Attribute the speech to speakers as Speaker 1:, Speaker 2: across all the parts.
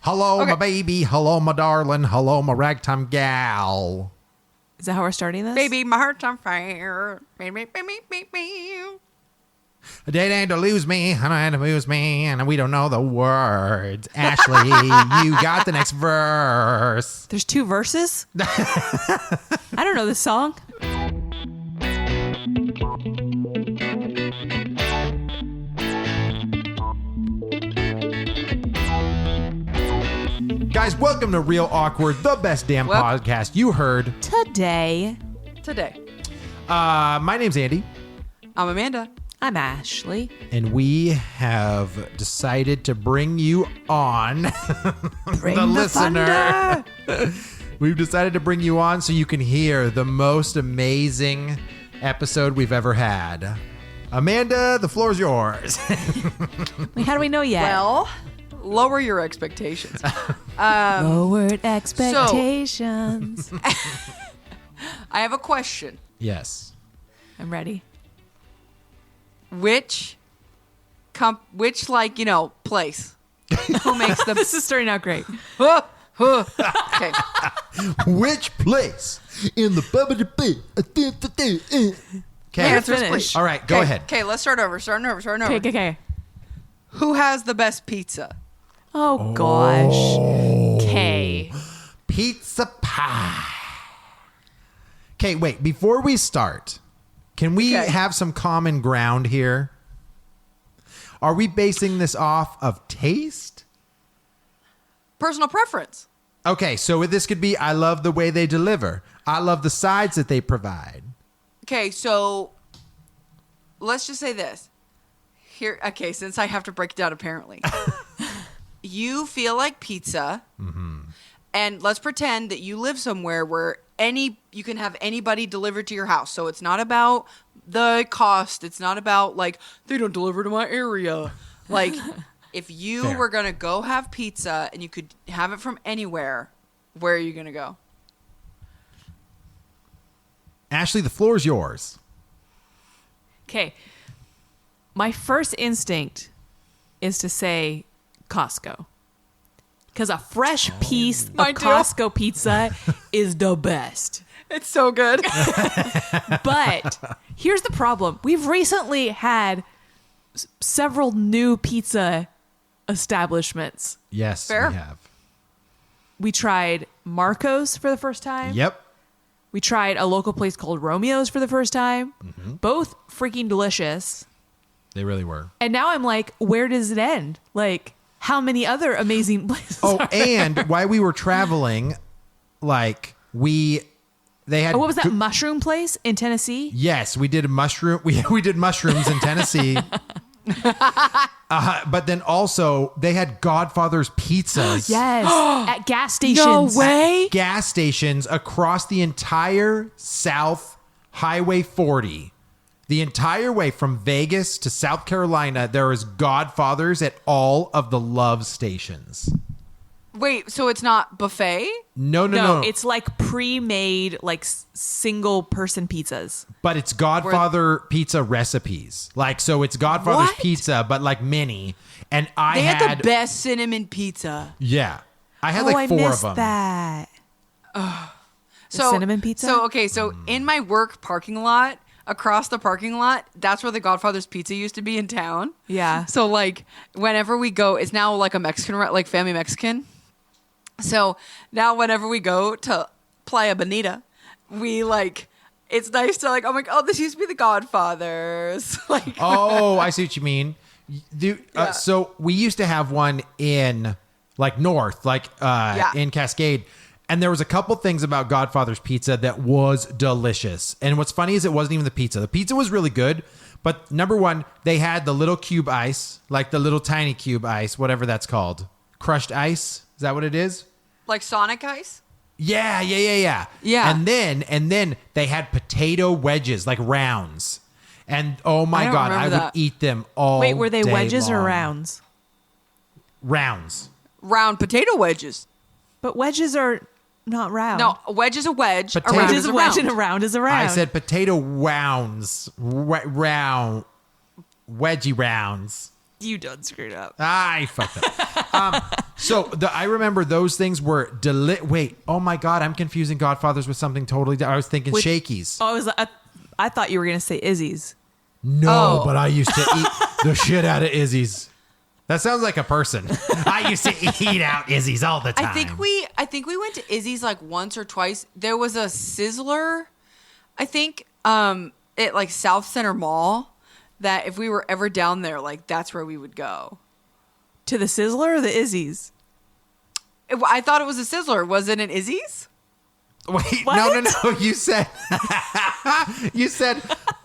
Speaker 1: Hello,
Speaker 2: Okay.
Speaker 1: my baby. Hello, my darling. Hello, my ragtime gal.
Speaker 3: Is that how we're starting this?
Speaker 2: Baby, my heart's on fire. Baby.
Speaker 1: A day ain't to lose me, and I to lose me, and we don't know the words. Ashley, you got the next verse.
Speaker 3: There's 2 verses? I don't know this song.
Speaker 1: Guys, welcome to Real Awkward, the best damn
Speaker 2: Well-
Speaker 1: podcast you heard.
Speaker 3: Today,
Speaker 1: My name's Andy,
Speaker 2: I'm Amanda.
Speaker 3: I'm Ashley.
Speaker 1: and we have decided to bring you on,
Speaker 3: Bring
Speaker 1: the
Speaker 3: the
Speaker 1: listener.
Speaker 3: thunder.
Speaker 1: We've decided to bring you on so you can hear the most amazing episode we've ever had. Amanda, the floor is yours.
Speaker 3: Wait, how do we know yet?
Speaker 2: Well, lower your expectations.
Speaker 3: Lowered expectations.
Speaker 2: I have a question.
Speaker 1: Yes.
Speaker 3: I'm ready.
Speaker 2: Which place? Who makes the
Speaker 3: This is starting out great.
Speaker 2: Okay.
Speaker 1: Which place in the Okay.
Speaker 2: Answers,
Speaker 3: finish.
Speaker 2: please.
Speaker 1: All right, go ahead.
Speaker 2: Okay, let's start over.
Speaker 3: Okay.
Speaker 2: Who has the best pizza?
Speaker 3: Oh, gosh. Okay.
Speaker 1: Pizza pie. Okay, wait. Before we start, can we
Speaker 2: Okay.
Speaker 1: have some common ground here? Are we basing this off of taste?
Speaker 2: Personal preference.
Speaker 1: Okay, so this could be I love the way they deliver. I love the sides that they provide.
Speaker 2: Okay, so let's just say this. Here, okay, since I have to break it down apparently. You feel like pizza, and let's pretend that you live somewhere where you can have anybody delivered to your house. So it's not about the cost. It's not about like they don't deliver to my area. Like if you
Speaker 1: Fair.
Speaker 2: were gonna go have pizza and you could have it from anywhere, where are you gonna go?
Speaker 1: Ashley, the floor is yours.
Speaker 3: Okay. My first instinct is to say Costco. Because a fresh piece of
Speaker 2: Mine too.
Speaker 3: Costco pizza is the best.
Speaker 2: It's so good.
Speaker 3: But here's the problem. We've recently had several new pizza establishments.
Speaker 1: Yes,
Speaker 2: Fair.
Speaker 1: we have.
Speaker 3: We tried Marco's for the first time.
Speaker 1: Yep.
Speaker 3: We tried a local place called Romeo's for the first time.
Speaker 1: Mm-hmm.
Speaker 3: Both freaking delicious.
Speaker 1: They really were.
Speaker 3: And now I'm like, where does it end? Like, how many other amazing places
Speaker 1: Oh,
Speaker 3: are there?
Speaker 1: and while we were traveling, like they had
Speaker 3: Oh, what was that mushroom place in Tennessee?
Speaker 1: Yes, we did a mushroom. We did mushrooms in Tennessee. But then also they had Godfather's pizzas.
Speaker 3: Yes, at gas stations.
Speaker 2: way.
Speaker 1: Gas stations across the entire South Highway 40. The entire way from Vegas to South Carolina, there is Godfathers at all of the Love stations.
Speaker 2: Wait, so it's not buffet?
Speaker 1: No.
Speaker 3: It's like pre-made, like single person pizzas.
Speaker 1: But it's Godfather pizza recipes. Like, so it's Godfather's
Speaker 2: What?
Speaker 1: pizza, but like mini. And I
Speaker 2: They
Speaker 1: had
Speaker 2: had the best cinnamon pizza.
Speaker 1: Yeah. I had
Speaker 3: Oh,
Speaker 1: like
Speaker 3: I
Speaker 1: 4 of
Speaker 3: missed
Speaker 1: them.
Speaker 3: that.
Speaker 2: So
Speaker 3: cinnamon pizza?
Speaker 2: So in my work parking lot, across the parking lot, that's where the Godfather's Pizza used to be in town.
Speaker 3: Yeah.
Speaker 2: So like whenever we go, it's now like a Mexican, like Family Mexican. So now whenever we go to Playa Bonita, we like, it's nice to like, I'm like, oh, this used to be the Godfathers. Like,
Speaker 1: Oh, I see what you mean.
Speaker 2: Yeah.
Speaker 1: So we used to have one in like North, like in Cascade. And there was a couple things about Godfather's Pizza that was delicious. And what's funny is it wasn't even the pizza. The pizza was really good. But number one, they had the little cube ice, like the little tiny cube ice, whatever that's called. Crushed ice. Is that what it is?
Speaker 2: like Sonic Ice.
Speaker 1: Yeah.
Speaker 2: Yeah.
Speaker 1: And then they had potato wedges, like rounds. And oh my
Speaker 2: I don't
Speaker 1: God, I
Speaker 2: remember
Speaker 1: would
Speaker 2: that.
Speaker 1: eat them all
Speaker 3: Wait, were they
Speaker 1: day
Speaker 3: wedges or
Speaker 1: long.
Speaker 3: rounds?
Speaker 1: Rounds.
Speaker 2: Round potato wedges.
Speaker 3: But wedges are not round.
Speaker 2: No, a wedge is a wedge. A
Speaker 1: Potato-
Speaker 2: round
Speaker 3: wedge
Speaker 2: is
Speaker 3: is
Speaker 2: a
Speaker 3: a wedge
Speaker 2: round.
Speaker 3: and a round is a round.
Speaker 1: I said potato rounds. Round. Wedgie rounds.
Speaker 3: You done screwed up.
Speaker 1: I fucked up. I remember those things were wait, oh my God, I'm confusing Godfathers with something totally different. I was thinking Shakey's.
Speaker 3: Oh, I thought you were gonna say Izzy's.
Speaker 1: No, but I used to eat the shit out of Izzy's. That sounds like a person. I used to eat out Izzy's all the time.
Speaker 2: I think we went to Izzy's like once or twice. There was a Sizzler, I think, at like South Center Mall, that if we were ever down there, like that's where we would go.
Speaker 3: To the Sizzler or the Izzy's?
Speaker 2: I thought it was a Sizzler. Was it an Izzy's?
Speaker 1: Wait,
Speaker 3: What?
Speaker 1: no. You said,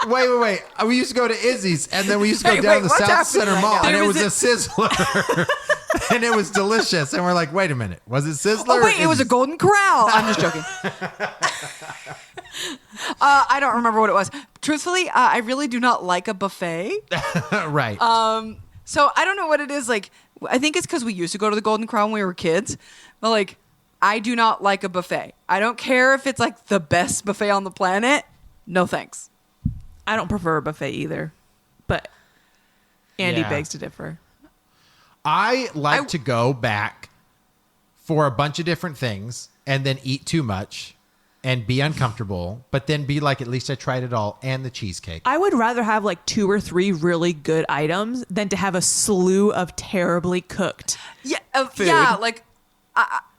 Speaker 1: wait. We used to go to Izzy's, and then we used to go down to the
Speaker 2: what's
Speaker 1: South
Speaker 2: happening
Speaker 1: Center
Speaker 2: right
Speaker 1: Mall,
Speaker 2: now?
Speaker 1: and it
Speaker 3: There
Speaker 1: was
Speaker 3: was
Speaker 1: a Sizzler, and it was delicious. And we're like, wait a minute, was it Sizzler?
Speaker 2: Oh wait,
Speaker 1: or
Speaker 2: it was a
Speaker 1: Izzy's?
Speaker 2: Golden Corral. I'm just joking. I don't remember what it was. Truthfully, I really do not like a buffet.
Speaker 1: Right.
Speaker 2: So I don't know what it is. Like, I think it's because we used to go to the Golden Corral when we were kids. But like, I do not like a buffet. I don't care if it's like the best buffet on the planet. No thanks.
Speaker 3: I don't prefer a buffet either, but Andy
Speaker 1: Yeah.
Speaker 3: begs to differ.
Speaker 1: I like to go back for a bunch of different things and then eat too much and be uncomfortable, but then be like, at least I tried it all, and the cheesecake.
Speaker 3: I would rather have like 2 or 3 really good items than to have a slew of terribly cooked.
Speaker 2: Yeah,
Speaker 3: Food.
Speaker 2: yeah, like,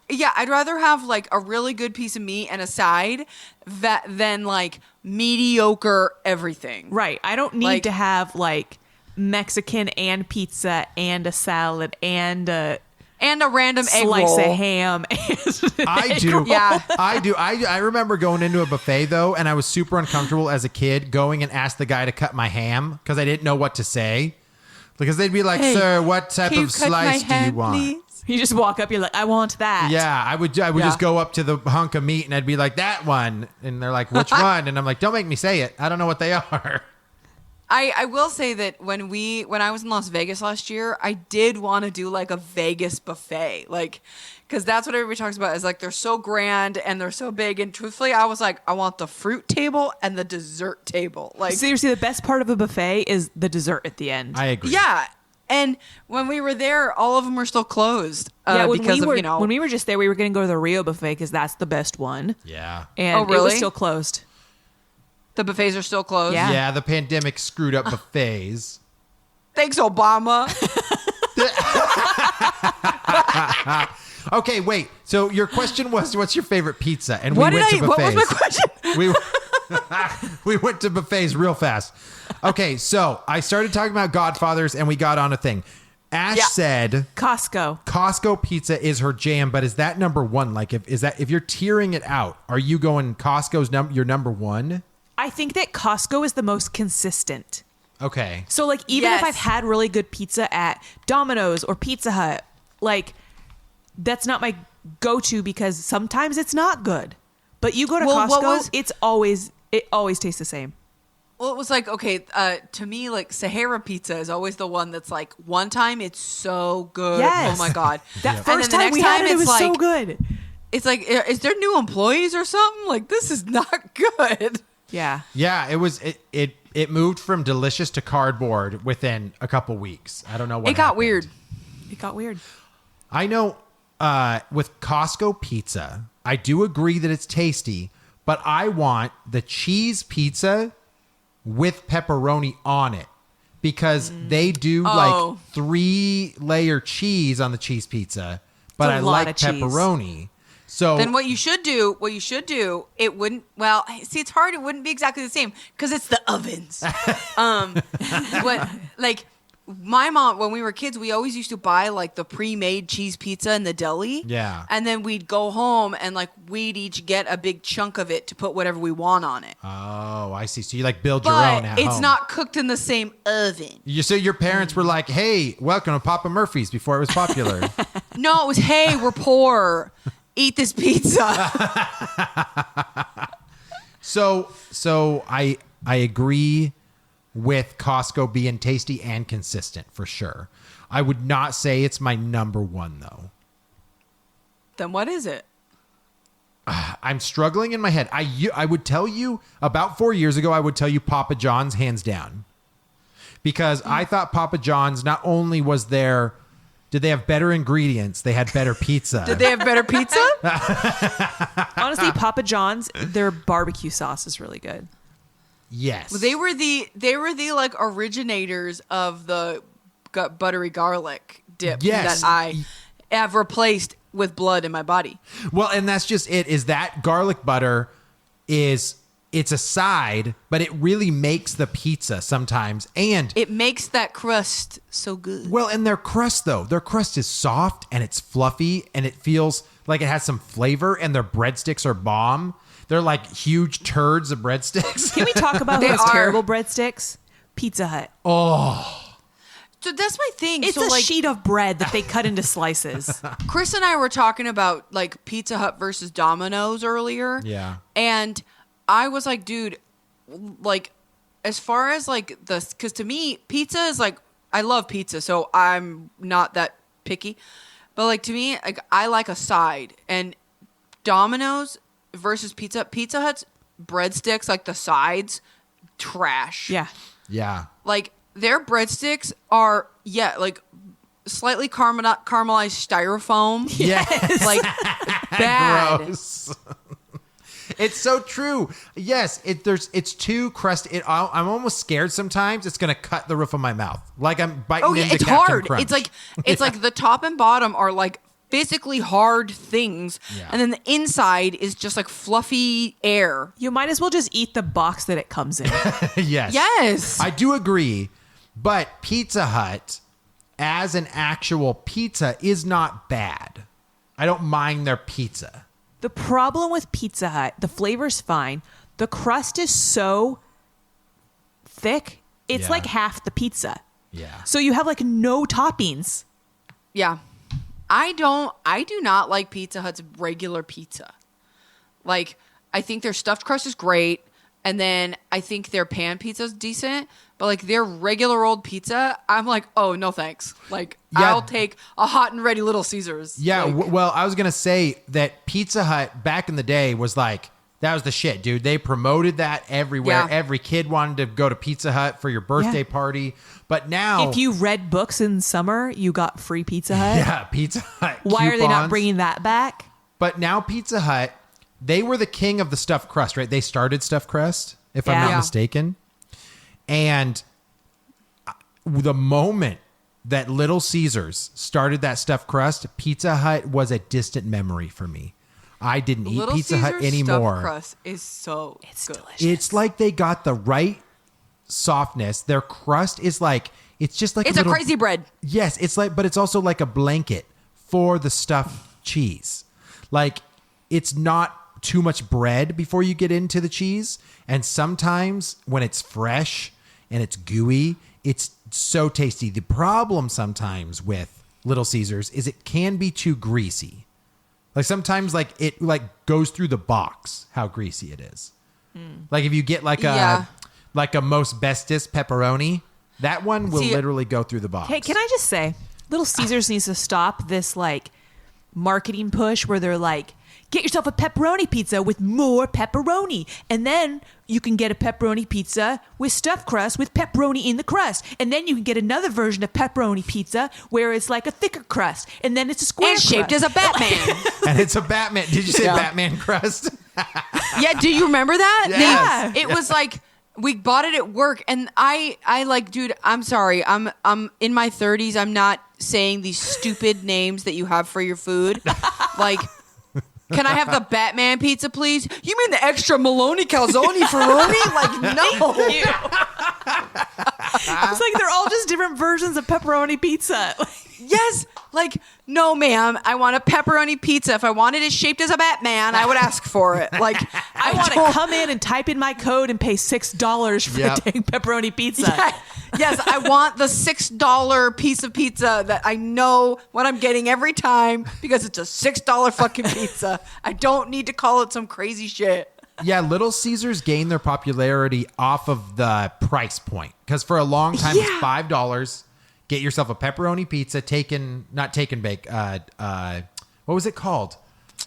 Speaker 2: yeah, I'd rather have like a really good piece of meat and a side than like mediocre everything.
Speaker 3: Right. I don't need
Speaker 2: Like-
Speaker 3: to have like Mexican and pizza and a salad and a
Speaker 2: And a random egg
Speaker 3: slice
Speaker 2: roll.
Speaker 3: of ham. And
Speaker 1: I do.
Speaker 2: Yeah.
Speaker 1: I do. I remember going into a buffet, though, and I was super uncomfortable as a kid going and asked the guy to cut my ham because I didn't know what to say. Because they'd be like,
Speaker 2: Hey,
Speaker 1: sir, what type
Speaker 2: Can you
Speaker 1: of
Speaker 2: cut my
Speaker 1: slice do you
Speaker 2: hand,
Speaker 1: want?
Speaker 2: please?
Speaker 3: You just walk up, you're like, I want that.
Speaker 1: Yeah, I would
Speaker 2: Yeah.
Speaker 1: just go up to the hunk of meat and I'd be like, that one. And they're like, which one? And I'm like, don't make me say it. I don't know what they are.
Speaker 2: I will say that when I was in Las Vegas last year, I did want to do like a Vegas buffet, like, because that's what everybody talks about is like they're so grand and they're so big. And truthfully, I was like, I want the fruit table and the dessert table. Like,
Speaker 3: Seriously, the best part of a buffet is the dessert at the end.
Speaker 1: I agree.
Speaker 2: yeah. And when we were there, all of them were still closed
Speaker 3: when
Speaker 2: because
Speaker 3: we were,
Speaker 2: of, you know.
Speaker 3: when we were just there, we were going to go to the Rio buffet because that's the best one.
Speaker 1: Yeah.
Speaker 3: And
Speaker 2: Oh,
Speaker 3: it was
Speaker 2: really?
Speaker 3: still closed.
Speaker 2: the buffets are still closed.
Speaker 3: Yeah.
Speaker 1: Yeah, the pandemic screwed up buffets.
Speaker 2: Thanks, Obama.
Speaker 1: Okay, wait. So your question was, what's your favorite pizza? And
Speaker 2: What
Speaker 1: we went to
Speaker 2: what
Speaker 1: buffets.
Speaker 2: was my question?
Speaker 1: We went to buffets real fast. Okay, so I started talking about Godfathers and we got on a thing. Ash
Speaker 2: Yeah.
Speaker 1: said
Speaker 3: Costco.
Speaker 1: Costco pizza is her jam, but is that number one? Like, if you're tearing it out, are you going Costco's your number one?
Speaker 3: I think that Costco is the most consistent.
Speaker 1: Okay.
Speaker 3: So like even if
Speaker 2: Yes.
Speaker 3: I've had really good pizza at Domino's or Pizza Hut, like that's not my go-to because sometimes it's not good. But you go to
Speaker 2: Well, what
Speaker 3: Costco,
Speaker 2: was-
Speaker 3: it always tastes the same.
Speaker 2: Well, it was like, okay, to me, like Sahara pizza is always the one that's like, one time it's so good.
Speaker 3: Yes.
Speaker 2: Oh my God.
Speaker 3: That
Speaker 2: And
Speaker 3: first
Speaker 2: then the
Speaker 3: time we
Speaker 2: next
Speaker 3: had it, it
Speaker 2: it's
Speaker 3: was
Speaker 2: like,
Speaker 3: so good.
Speaker 2: It's like, is there new employees or something? Like, this is not good.
Speaker 3: Yeah.
Speaker 1: Yeah, it moved from delicious to cardboard within a couple weeks. I don't know what
Speaker 2: It got
Speaker 1: happened.
Speaker 2: weird.
Speaker 3: It got weird.
Speaker 1: I know with Costco pizza, I do agree that it's tasty, but I want the cheese pizza with pepperoni on it because they do
Speaker 2: Oh.
Speaker 1: like 3-layer cheese on the cheese pizza, but
Speaker 3: It's a
Speaker 1: I
Speaker 3: lot
Speaker 1: like
Speaker 3: of cheese.
Speaker 1: pepperoni. So
Speaker 2: Then what you should do, it wouldn't, well, see, it's hard. It wouldn't be exactly the same because it's the ovens. What, like, my mom, when we were kids, we always used to buy like the pre-made cheese pizza in the deli.
Speaker 1: Yeah.
Speaker 2: And then we'd go home and like we'd each get a big chunk of it to put whatever we want on it.
Speaker 1: oh, I see. So you like build your own
Speaker 2: But
Speaker 1: at
Speaker 2: it's
Speaker 1: home.
Speaker 2: not cooked in the same oven.
Speaker 1: So your parents were like, "Hey, welcome to Papa Murphy's" before it was popular.
Speaker 2: No, it was, hey, we're poor. Eat this pizza.
Speaker 1: So I agree with Costco being tasty and consistent for sure. I would not say it's my number one though.
Speaker 2: Then what is it?
Speaker 1: I'm struggling in my head. I would tell you about 4 years ago, I would tell you Papa John's hands down. Because I thought Papa John's not only was their Did they have better ingredients? They had better pizza.
Speaker 2: Did they have better pizza?
Speaker 3: Honestly, Papa John's, their barbecue sauce is really good.
Speaker 1: Yes.
Speaker 2: They were the like originators of the buttery garlic dip
Speaker 1: Yes.
Speaker 2: that I have replaced with blood in my body.
Speaker 1: Well, and that's just it, is that garlic butter it's a side, but it really makes the pizza sometimes. And
Speaker 2: It makes that crust so good.
Speaker 1: well, and their crust is soft and it's fluffy and it feels like it has some flavor, and their breadsticks are bomb. They're like huge turds of breadsticks.
Speaker 3: Can we talk about
Speaker 2: They
Speaker 3: those
Speaker 2: are.
Speaker 3: terrible breadsticks? Pizza Hut.
Speaker 2: So that's my thing.
Speaker 3: It's
Speaker 2: so
Speaker 3: a
Speaker 2: like
Speaker 3: sheet of bread that they cut into slices.
Speaker 2: Chris and I were talking about like Pizza Hut versus Domino's earlier.
Speaker 1: Yeah.
Speaker 2: And I was like, dude, like as far as like because to me, pizza is like, I love pizza, so I'm not that picky. But like to me, like I like a side. And Domino's versus Pizza Hut's breadsticks, like the sides, trash.
Speaker 3: Yeah.
Speaker 1: Yeah.
Speaker 2: Like their breadsticks are like slightly caramelized styrofoam.
Speaker 1: Yes.
Speaker 2: Like bad.
Speaker 1: Gross. It's so true. Yes, it's too crusty. I'm almost scared sometimes it's going to cut the roof of my mouth. Like I'm biting
Speaker 2: Oh yeah,
Speaker 1: into
Speaker 2: it's
Speaker 1: Captain
Speaker 2: hard.
Speaker 1: Crunch.
Speaker 2: It's like the top and bottom are like physically hard things,
Speaker 1: Yeah.
Speaker 2: and then the inside is just like fluffy air.
Speaker 3: You might as well just eat the box that it comes in.
Speaker 1: Yes.
Speaker 2: Yes.
Speaker 1: I do agree, but Pizza Hut as an actual pizza is not bad. I don't mind their pizza.
Speaker 3: The problem with Pizza Hut, the flavor's fine. The crust is so thick, it's
Speaker 1: Yeah.
Speaker 3: like half the pizza.
Speaker 1: Yeah.
Speaker 3: So you have like no toppings.
Speaker 2: Yeah. I do not like Pizza Hut's regular pizza. Like, I think their stuffed crust is great, and then I think their pan pizza is decent, but like their regular old pizza, I'm like, oh, no thanks. Like,
Speaker 1: Yeah.
Speaker 2: I'll take a hot and ready Little Caesars.
Speaker 1: Yeah,
Speaker 2: Like,
Speaker 1: well, I was going to say that Pizza Hut back in the day was like, that was the shit, dude. They promoted that everywhere.
Speaker 2: Yeah.
Speaker 1: Every kid wanted to go to Pizza Hut for your birthday
Speaker 3: Yeah.
Speaker 1: party. But now...
Speaker 3: If you read books in summer, you got free Pizza Hut.
Speaker 1: Yeah, Pizza Hut
Speaker 3: Why are they not
Speaker 1: coupons.
Speaker 3: bringing that back?
Speaker 1: But now Pizza Hut, they were the king of the stuffed crust, right? They started stuffed crust, if I'm not
Speaker 3: Yeah.
Speaker 1: mistaken. And the moment that Little Caesars started that stuffed crust, Pizza Hut was a distant memory for me. I didn't eat
Speaker 2: Little
Speaker 1: Pizza Hut
Speaker 2: Caesars
Speaker 1: anymore.
Speaker 2: stuffed crust is so
Speaker 3: It's
Speaker 2: good.
Speaker 3: delicious.
Speaker 1: It's like they got the right softness. Their crust is like, it's just like
Speaker 2: It's a
Speaker 1: little,
Speaker 2: crazy bread.
Speaker 1: Yes, it's like, but it's also like a blanket for the stuffed cheese. Like, it's not too much bread before you get into the cheese. And sometimes when it's fresh and it's gooey, it's so tasty. The problem sometimes with Little Caesars is it can be too greasy. Like sometimes like it like goes through the box how greasy it is. Like if you get like
Speaker 2: Yeah.
Speaker 1: a most bestest pepperoni, that one will
Speaker 2: See-
Speaker 1: literally go through the box.
Speaker 3: Hey, can I just say, Little Caesars needs to stop this like marketing push where they're like, get yourself a pepperoni pizza with more pepperoni. And then you can get a pepperoni pizza with stuffed crust with pepperoni in the crust. And then you can get another version of pepperoni pizza where it's like a thicker crust. And then it's a square
Speaker 2: And shaped
Speaker 3: crust.
Speaker 2: as a Batman.
Speaker 1: And it's a Batman. Did you say
Speaker 2: Yeah.
Speaker 1: Batman crust?
Speaker 2: Yeah, do you remember that?
Speaker 1: Yes.
Speaker 2: It was like we bought it at work, and I like, dude, I'm sorry, I'm in my 30s. I'm not saying these stupid names that you have for your food. Like, can I have the Batman pizza, please? You mean the extra Maloney calzone Ferroni? Like, no.
Speaker 3: It's like they're all just different versions of pepperoni pizza.
Speaker 2: Yes, like, no, ma'am. I want a pepperoni pizza. If I wanted it shaped as a Batman, I would ask for it. Like,
Speaker 3: I want to come in and type in my code and pay $6 for
Speaker 1: Yep.
Speaker 3: the dang pepperoni pizza.
Speaker 2: Yes, I want the $6 piece of pizza that I know what I'm getting every time because it's a $6 fucking pizza. I don't need to call it some crazy shit.
Speaker 1: Yeah, Little Caesars gained their popularity off of the price point. Because for a long time, it's $5. Get yourself a pepperoni pizza, not take and bake. What was it called?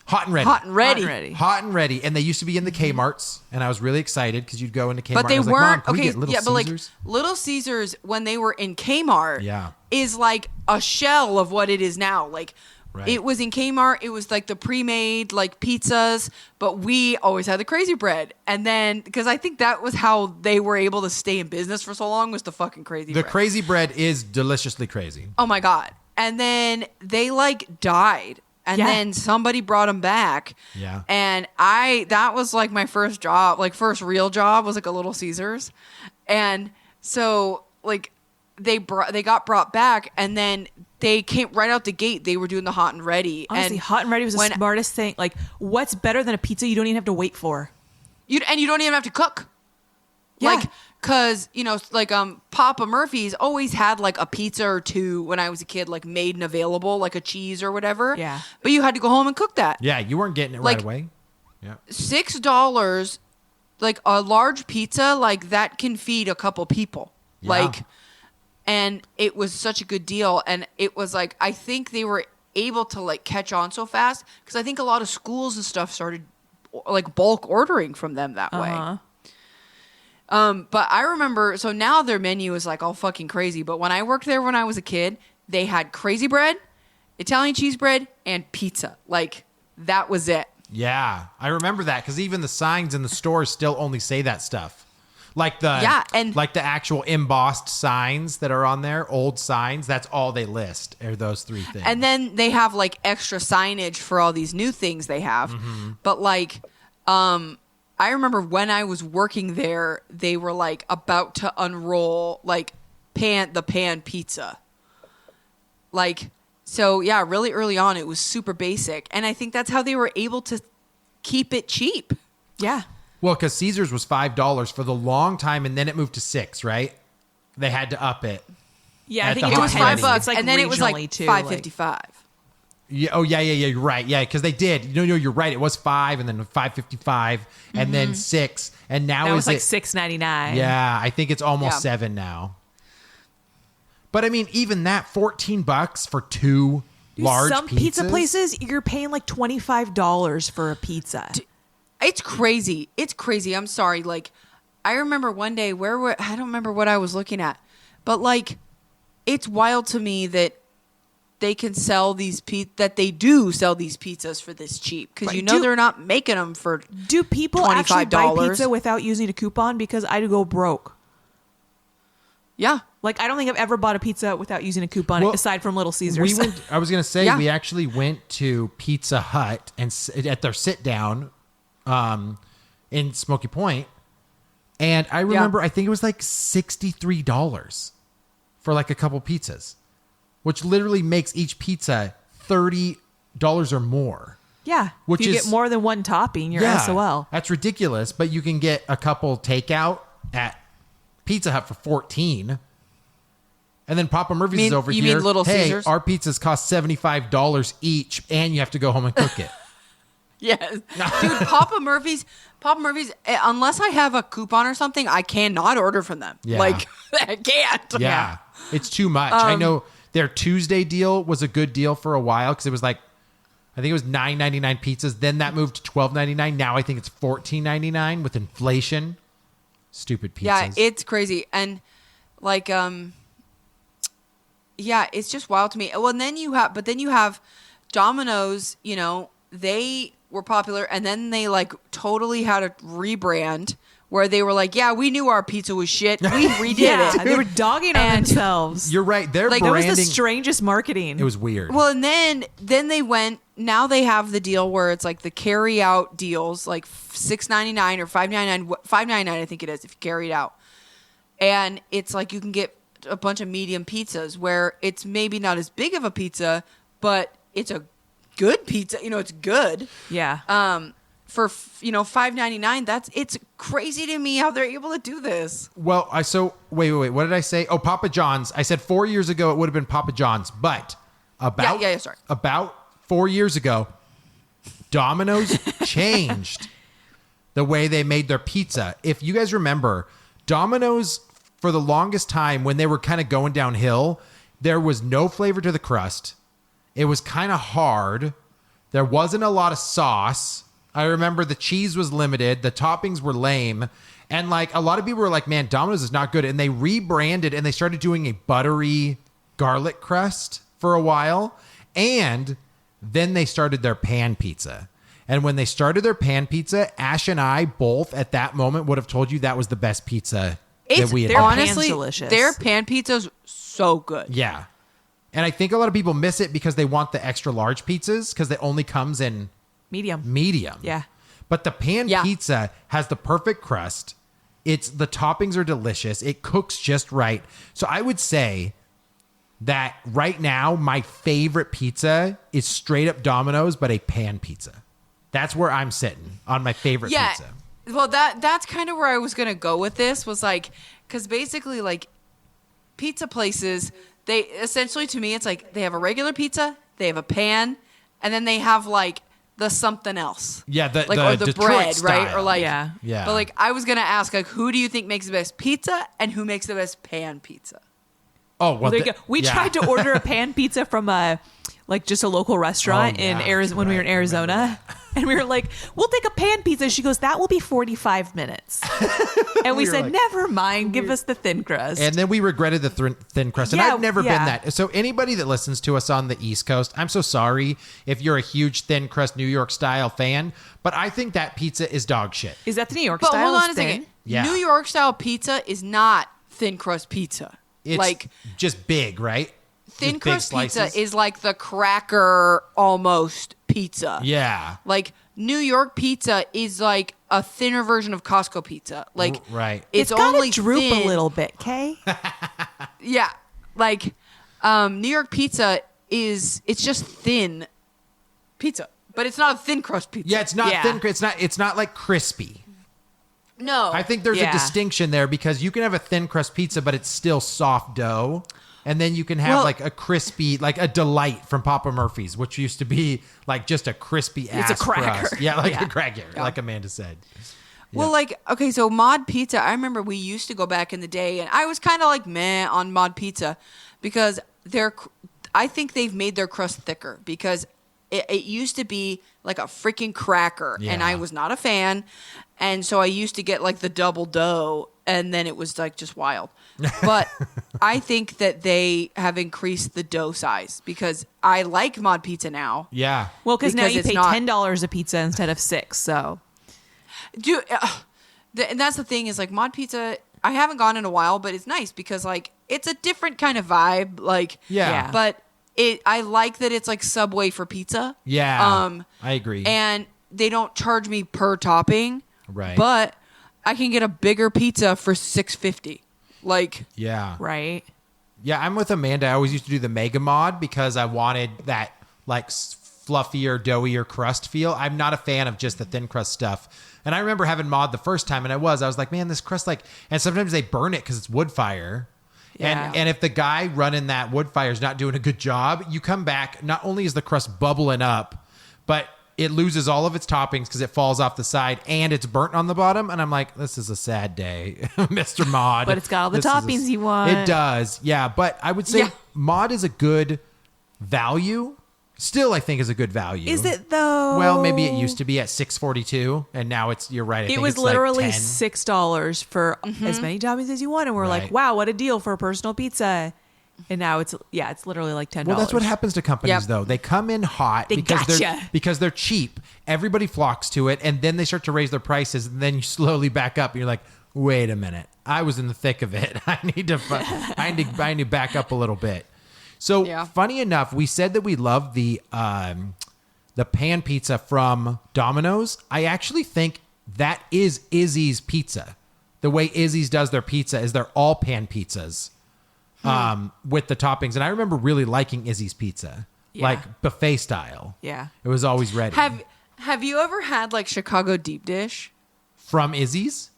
Speaker 1: Hot and ready.
Speaker 2: Hot and ready.
Speaker 3: Hot and ready.
Speaker 1: Hot and ready. And they used to be in the Kmarts, and I was really excited because you'd go into Kmart.
Speaker 2: But they
Speaker 1: and I was
Speaker 2: weren't
Speaker 1: like, Mom, can we
Speaker 2: okay.
Speaker 1: get Little
Speaker 2: Yeah, but like
Speaker 1: Caesars?
Speaker 2: Little Caesars when they were in Kmart,
Speaker 1: Yeah.
Speaker 2: is like a shell of what it is now. Like
Speaker 1: Right.
Speaker 2: it was in Kmart. It was like the pre-made like pizzas, but we always had the crazy bread. And then because I think that was how they were able to stay in business for so long was the fucking crazy
Speaker 1: The
Speaker 2: bread.
Speaker 1: crazy bread is deliciously crazy.
Speaker 2: Oh my god! And then they like died. And
Speaker 3: Yeah.
Speaker 2: then somebody brought them back.
Speaker 1: Yeah.
Speaker 2: And that was like my first job, like first real job was like a Little Caesars. And so like they got brought back and then they came right out the gate. They were doing the hot and ready.
Speaker 3: Honestly,
Speaker 2: and
Speaker 3: hot and ready was the
Speaker 2: when-
Speaker 3: smartest thing. Like, what's better than a pizza you don't even have to wait for?
Speaker 2: you don't even have to cook.
Speaker 3: Yeah.
Speaker 2: Like, cause like Papa Murphy's always had like a pizza or two when I was a kid, like made and available, like a cheese or whatever.
Speaker 3: Yeah.
Speaker 2: But you had to go home and cook that.
Speaker 1: Yeah, you weren't getting it
Speaker 2: Like-
Speaker 1: right away. Yeah.
Speaker 2: $6, like a large pizza, like that can feed a couple people.
Speaker 1: Yeah.
Speaker 2: Like, and it was such a good deal. And it was like, I think they were able to like catch on so fast because I think a lot of schools and stuff started like bulk ordering from them that
Speaker 3: Uh-huh.
Speaker 2: way. But I remember, so now their menu is like all fucking crazy. But when I worked there when I was a kid, they had crazy bread, Italian cheese bread, and pizza. Like that was it.
Speaker 1: Yeah, I remember that because even the signs in the stores still only say that stuff. Like the
Speaker 2: and-
Speaker 1: like the actual embossed signs that are on there, old signs. That's all they list are those three things.
Speaker 2: And then they have like extra signage for all these new things they have. But like, I remember when I was working there, they were like about to unroll like the pan pizza. Like, so yeah, really early on, it was super basic. And I think that's how they were able to keep it cheap.
Speaker 3: Yeah.
Speaker 1: well, because Caesars was $5 for the long time, and then it moved to $6. Right? They had to up it.
Speaker 3: Yeah,
Speaker 1: At
Speaker 3: I think
Speaker 1: the
Speaker 3: it
Speaker 1: Hot
Speaker 3: was
Speaker 1: and Ready.
Speaker 2: $5,
Speaker 3: It's like
Speaker 2: and then it was like
Speaker 3: regionally, too,
Speaker 2: $5.55.
Speaker 1: Yeah. Oh, yeah. You're right. Yeah, because they did. No, you're right. It was $5, and then $5.55, and then $6, and now
Speaker 3: That
Speaker 1: is
Speaker 3: was like
Speaker 1: it?
Speaker 3: $6.99.
Speaker 1: Yeah, I think it's almost
Speaker 2: Yeah.
Speaker 1: $7 now. But I mean, even that $14 for two
Speaker 3: Dude,
Speaker 1: large
Speaker 3: some
Speaker 1: pizzas.
Speaker 3: pizza places, you're paying like $25 for a pizza.
Speaker 2: It's crazy. It's crazy. I'm sorry. Like, I remember one day I don't remember what I was looking at, but like, it's wild to me that they can sell that they do sell these pizzas for this cheap because
Speaker 3: Right.
Speaker 2: you know
Speaker 3: Do-
Speaker 2: they're not making them for.
Speaker 3: Do people actually buy
Speaker 2: $25.
Speaker 3: pizza without using a coupon? Because I go broke.
Speaker 2: Yeah,
Speaker 3: Like, I don't think I've ever bought a pizza without using a coupon
Speaker 1: Well,
Speaker 3: aside from Little Caesars.
Speaker 1: I was gonna say
Speaker 2: Yeah.
Speaker 1: we actually went to Pizza Hut and at their sit down, in Smoky Point, and I remember I think it was like $63 for like a couple pizzas, which literally makes each pizza $30 or more.
Speaker 3: yeah.
Speaker 1: Which
Speaker 3: if you
Speaker 1: is-
Speaker 3: get more than one topping, you're SOL.
Speaker 1: That's ridiculous, but you can get a couple takeout at Pizza Hut for $14. And then Papa Murphy's is over
Speaker 2: you
Speaker 1: here.
Speaker 2: mean Little
Speaker 1: hey,
Speaker 2: Caesars?
Speaker 1: our pizzas cost $75 each, and you have to go home and cook it.
Speaker 2: yes, dude. Papa Murphy's. Unless I have a coupon or something, I cannot order from them.
Speaker 1: Yeah.
Speaker 2: Like, I can't.
Speaker 1: Yeah, it's too much. I know their Tuesday deal was a good deal for a while because it was like, I think it was $9.99 pizzas. Then that moved to $12.99. Now I think it's $14.99 with inflation. Stupid pizzas.
Speaker 2: Yeah, it's crazy. And like yeah, it's just wild to me. Well, and then you have Domino's, they were popular and then they like totally had a rebrand where they were like, yeah, we knew our pizza was shit. We redid
Speaker 3: Yeah,
Speaker 2: it.
Speaker 3: they were dogging on
Speaker 2: And-
Speaker 3: themselves.
Speaker 1: You're right. Their
Speaker 2: Like,
Speaker 3: That was
Speaker 1: branding,
Speaker 3: the strangest marketing.
Speaker 1: it was weird.
Speaker 2: Well, and then they went. Now they have the deal where it's like the carry out deals, like $6.99 or $5.99. $5.99, I think it is, if you carry it out. And it's like you can get a bunch of medium pizzas where it's maybe not as big of a pizza, but it's a good pizza. It's good.
Speaker 3: yeah.
Speaker 2: For $5.99, it's crazy to me how they're able to do this.
Speaker 1: Well, wait. What did I say? Oh, Papa John's. I said 4 years ago it would have been Papa John's, but about
Speaker 2: Yeah, sorry.
Speaker 1: about 4 years ago, Domino's changed the way they made their pizza. If you guys remember, Domino's for the longest time when they were kind of going downhill, there was no flavor to the crust. It was kind of hard. There wasn't a lot of sauce. I remember the cheese was limited. The toppings were lame. And like a lot of people were like, man, Domino's is not good. And they rebranded and they started doing a buttery garlic crust for a while. And then they started their pan pizza. And when they started their pan pizza, Ash and I both at that moment would have told you that was the best pizza that we had
Speaker 3: their
Speaker 1: had.
Speaker 3: pan's
Speaker 2: honestly,
Speaker 3: delicious.
Speaker 2: their pan pizza's so good.
Speaker 1: Yeah. And I think a lot of people miss it because they want the extra large pizzas because it only comes in
Speaker 3: Medium.
Speaker 1: medium.
Speaker 3: Yeah.
Speaker 1: But the pan
Speaker 2: Yeah.
Speaker 1: pizza has the perfect crust. The toppings are delicious. It cooks just right. So I would say that right now my favorite pizza is straight up Domino's, but a pan pizza. That's where I'm sitting on my favorite
Speaker 2: Yeah.
Speaker 1: pizza.
Speaker 2: Well, that's kind of where I was gonna go with this. Was like, because basically, like, pizza places, they essentially, to me, it's like they have a regular pizza, they have a pan, and then they have like the something else.
Speaker 1: Yeah, the
Speaker 2: or the
Speaker 1: Detroit
Speaker 2: bread, right?
Speaker 1: style.
Speaker 2: Or like,
Speaker 3: Yeah.
Speaker 1: Yeah.
Speaker 2: But like, I was gonna ask, like, who do you think makes the best pizza, and who makes the best pan pizza?
Speaker 1: Oh, well,
Speaker 3: There you go. We
Speaker 1: yeah.
Speaker 3: tried to order a pan pizza from just a local restaurant
Speaker 1: Oh,
Speaker 3: in
Speaker 1: yeah,
Speaker 3: Arizona when we were in
Speaker 1: right. I remember
Speaker 3: Arizona. And we were like, we'll take a pan pizza. She goes, that will be 45 minutes. And we
Speaker 1: We were
Speaker 3: said,
Speaker 1: like-
Speaker 3: never mind. Give us the thin crust.
Speaker 1: And then we regretted the thin crust. And
Speaker 3: Yeah,
Speaker 1: I've never
Speaker 3: yeah.
Speaker 1: been that. So anybody that listens to us on the East Coast, I'm so sorry if you're a huge thin crust New York style fan, but I think that pizza is dog shit.
Speaker 3: Is that the New York
Speaker 2: But
Speaker 3: style?
Speaker 2: hold on a
Speaker 3: Is thin?
Speaker 2: second.
Speaker 1: Yeah.
Speaker 2: New York style pizza is not thin crust pizza.
Speaker 1: It's
Speaker 2: like,
Speaker 1: just big, right?
Speaker 2: thin
Speaker 1: Just big
Speaker 2: crust pizza
Speaker 1: slices.
Speaker 2: is like the cracker almost pizza.
Speaker 1: Yeah.
Speaker 2: Like, New York pizza is like a thinner version of Costco pizza. Like,
Speaker 1: Right.
Speaker 2: it's
Speaker 3: It's got
Speaker 2: only
Speaker 3: to droop
Speaker 2: thin.
Speaker 3: a little bit, Kay?
Speaker 2: Yeah, like New York pizza it's just thin pizza, but it's not a thin crust pizza.
Speaker 1: Yeah, it's not
Speaker 3: Yeah.
Speaker 1: thin. It's not like crispy.
Speaker 2: No,
Speaker 1: I think there's
Speaker 3: Yeah.
Speaker 1: a distinction there because you can have a thin crust pizza, but it's still soft dough. And then you can have
Speaker 2: Well-
Speaker 1: like a crispy, like a Delight from Papa Murphy's, which used to be like just a crispy ass
Speaker 3: a cracker.
Speaker 1: crust. Yeah, like
Speaker 3: Yeah.
Speaker 1: a cracker, like Amanda said.
Speaker 2: Well, like, okay, so Mod Pizza, I remember we used to go back in the day, and I was kind of like meh on Mod Pizza because I think they've made their crust thicker because it used to be like a freaking cracker, and
Speaker 1: Yeah.
Speaker 2: I was not a fan. And so I used to get like the double dough, and then it was like just wild. But I think that they have increased the dough size because I like Mod Pizza now.
Speaker 1: Yeah.
Speaker 3: Well, because now
Speaker 2: Because
Speaker 3: you
Speaker 2: it's
Speaker 3: pay
Speaker 2: not-
Speaker 3: $10 a pizza instead of $6. So
Speaker 2: And that's the thing is like Mod Pizza. I haven't gone in a while, but it's nice because like it's a different kind of vibe. Like
Speaker 1: Yeah.
Speaker 2: but I like that it's like Subway for pizza.
Speaker 1: Yeah. I agree.
Speaker 2: And they don't charge me per topping.
Speaker 1: Right.
Speaker 2: But I can get a bigger pizza for $6.50. Like
Speaker 1: yeah.
Speaker 3: right.
Speaker 1: Yeah, I'm with Amanda. I always used to do the Mega Mod because I wanted that like fluffier, doughier crust feel. I'm not a fan of just the thin crust stuff. And I remember having Mod the first time, and I was like, man, this crust like, and sometimes they burn it because it's wood fire.
Speaker 3: Yeah.
Speaker 1: And if the guy running that wood fire is not doing a good job, you come back, not only is the crust bubbling up, but it loses all of its toppings because it falls off the side and it's burnt on the bottom. And I'm like, this is a sad day, Mr. Mod.
Speaker 3: But it's got all the
Speaker 1: This is
Speaker 3: toppings you want.
Speaker 1: It does. Yeah. But I would say
Speaker 2: Yeah.
Speaker 1: Mod is a good value. Still, I think is a good value.
Speaker 3: Is it though?
Speaker 1: Well, maybe it used to be at $6.42 and now you're right. I
Speaker 3: It
Speaker 1: think
Speaker 3: was
Speaker 1: it's like
Speaker 3: literally
Speaker 1: 10.
Speaker 3: $6 for as many toppings as you want, and we're
Speaker 1: Right.
Speaker 3: like, "Wow, what a deal for a personal pizza!" And now it's literally like $10.
Speaker 1: Well, that's what happens to companies,
Speaker 2: Yep.
Speaker 1: though. They come in hot
Speaker 3: They gotcha.
Speaker 1: because they're cheap. Everybody flocks to it, and then they start to raise their prices, and then you slowly back up, and you're like, "Wait a minute, I was in the thick of it. I need to back up a little bit." So,
Speaker 2: Yeah.
Speaker 1: funny enough, we said that we love the pan pizza from Domino's. I actually think that is Izzy's pizza. The way Izzy's does their pizza is they're all pan pizzas. With the toppings. And I remember really liking Izzy's pizza,
Speaker 3: Yeah.
Speaker 1: like buffet style.
Speaker 3: Yeah.
Speaker 1: It was always ready.
Speaker 2: have you ever had like Chicago deep dish?
Speaker 1: From Izzy's?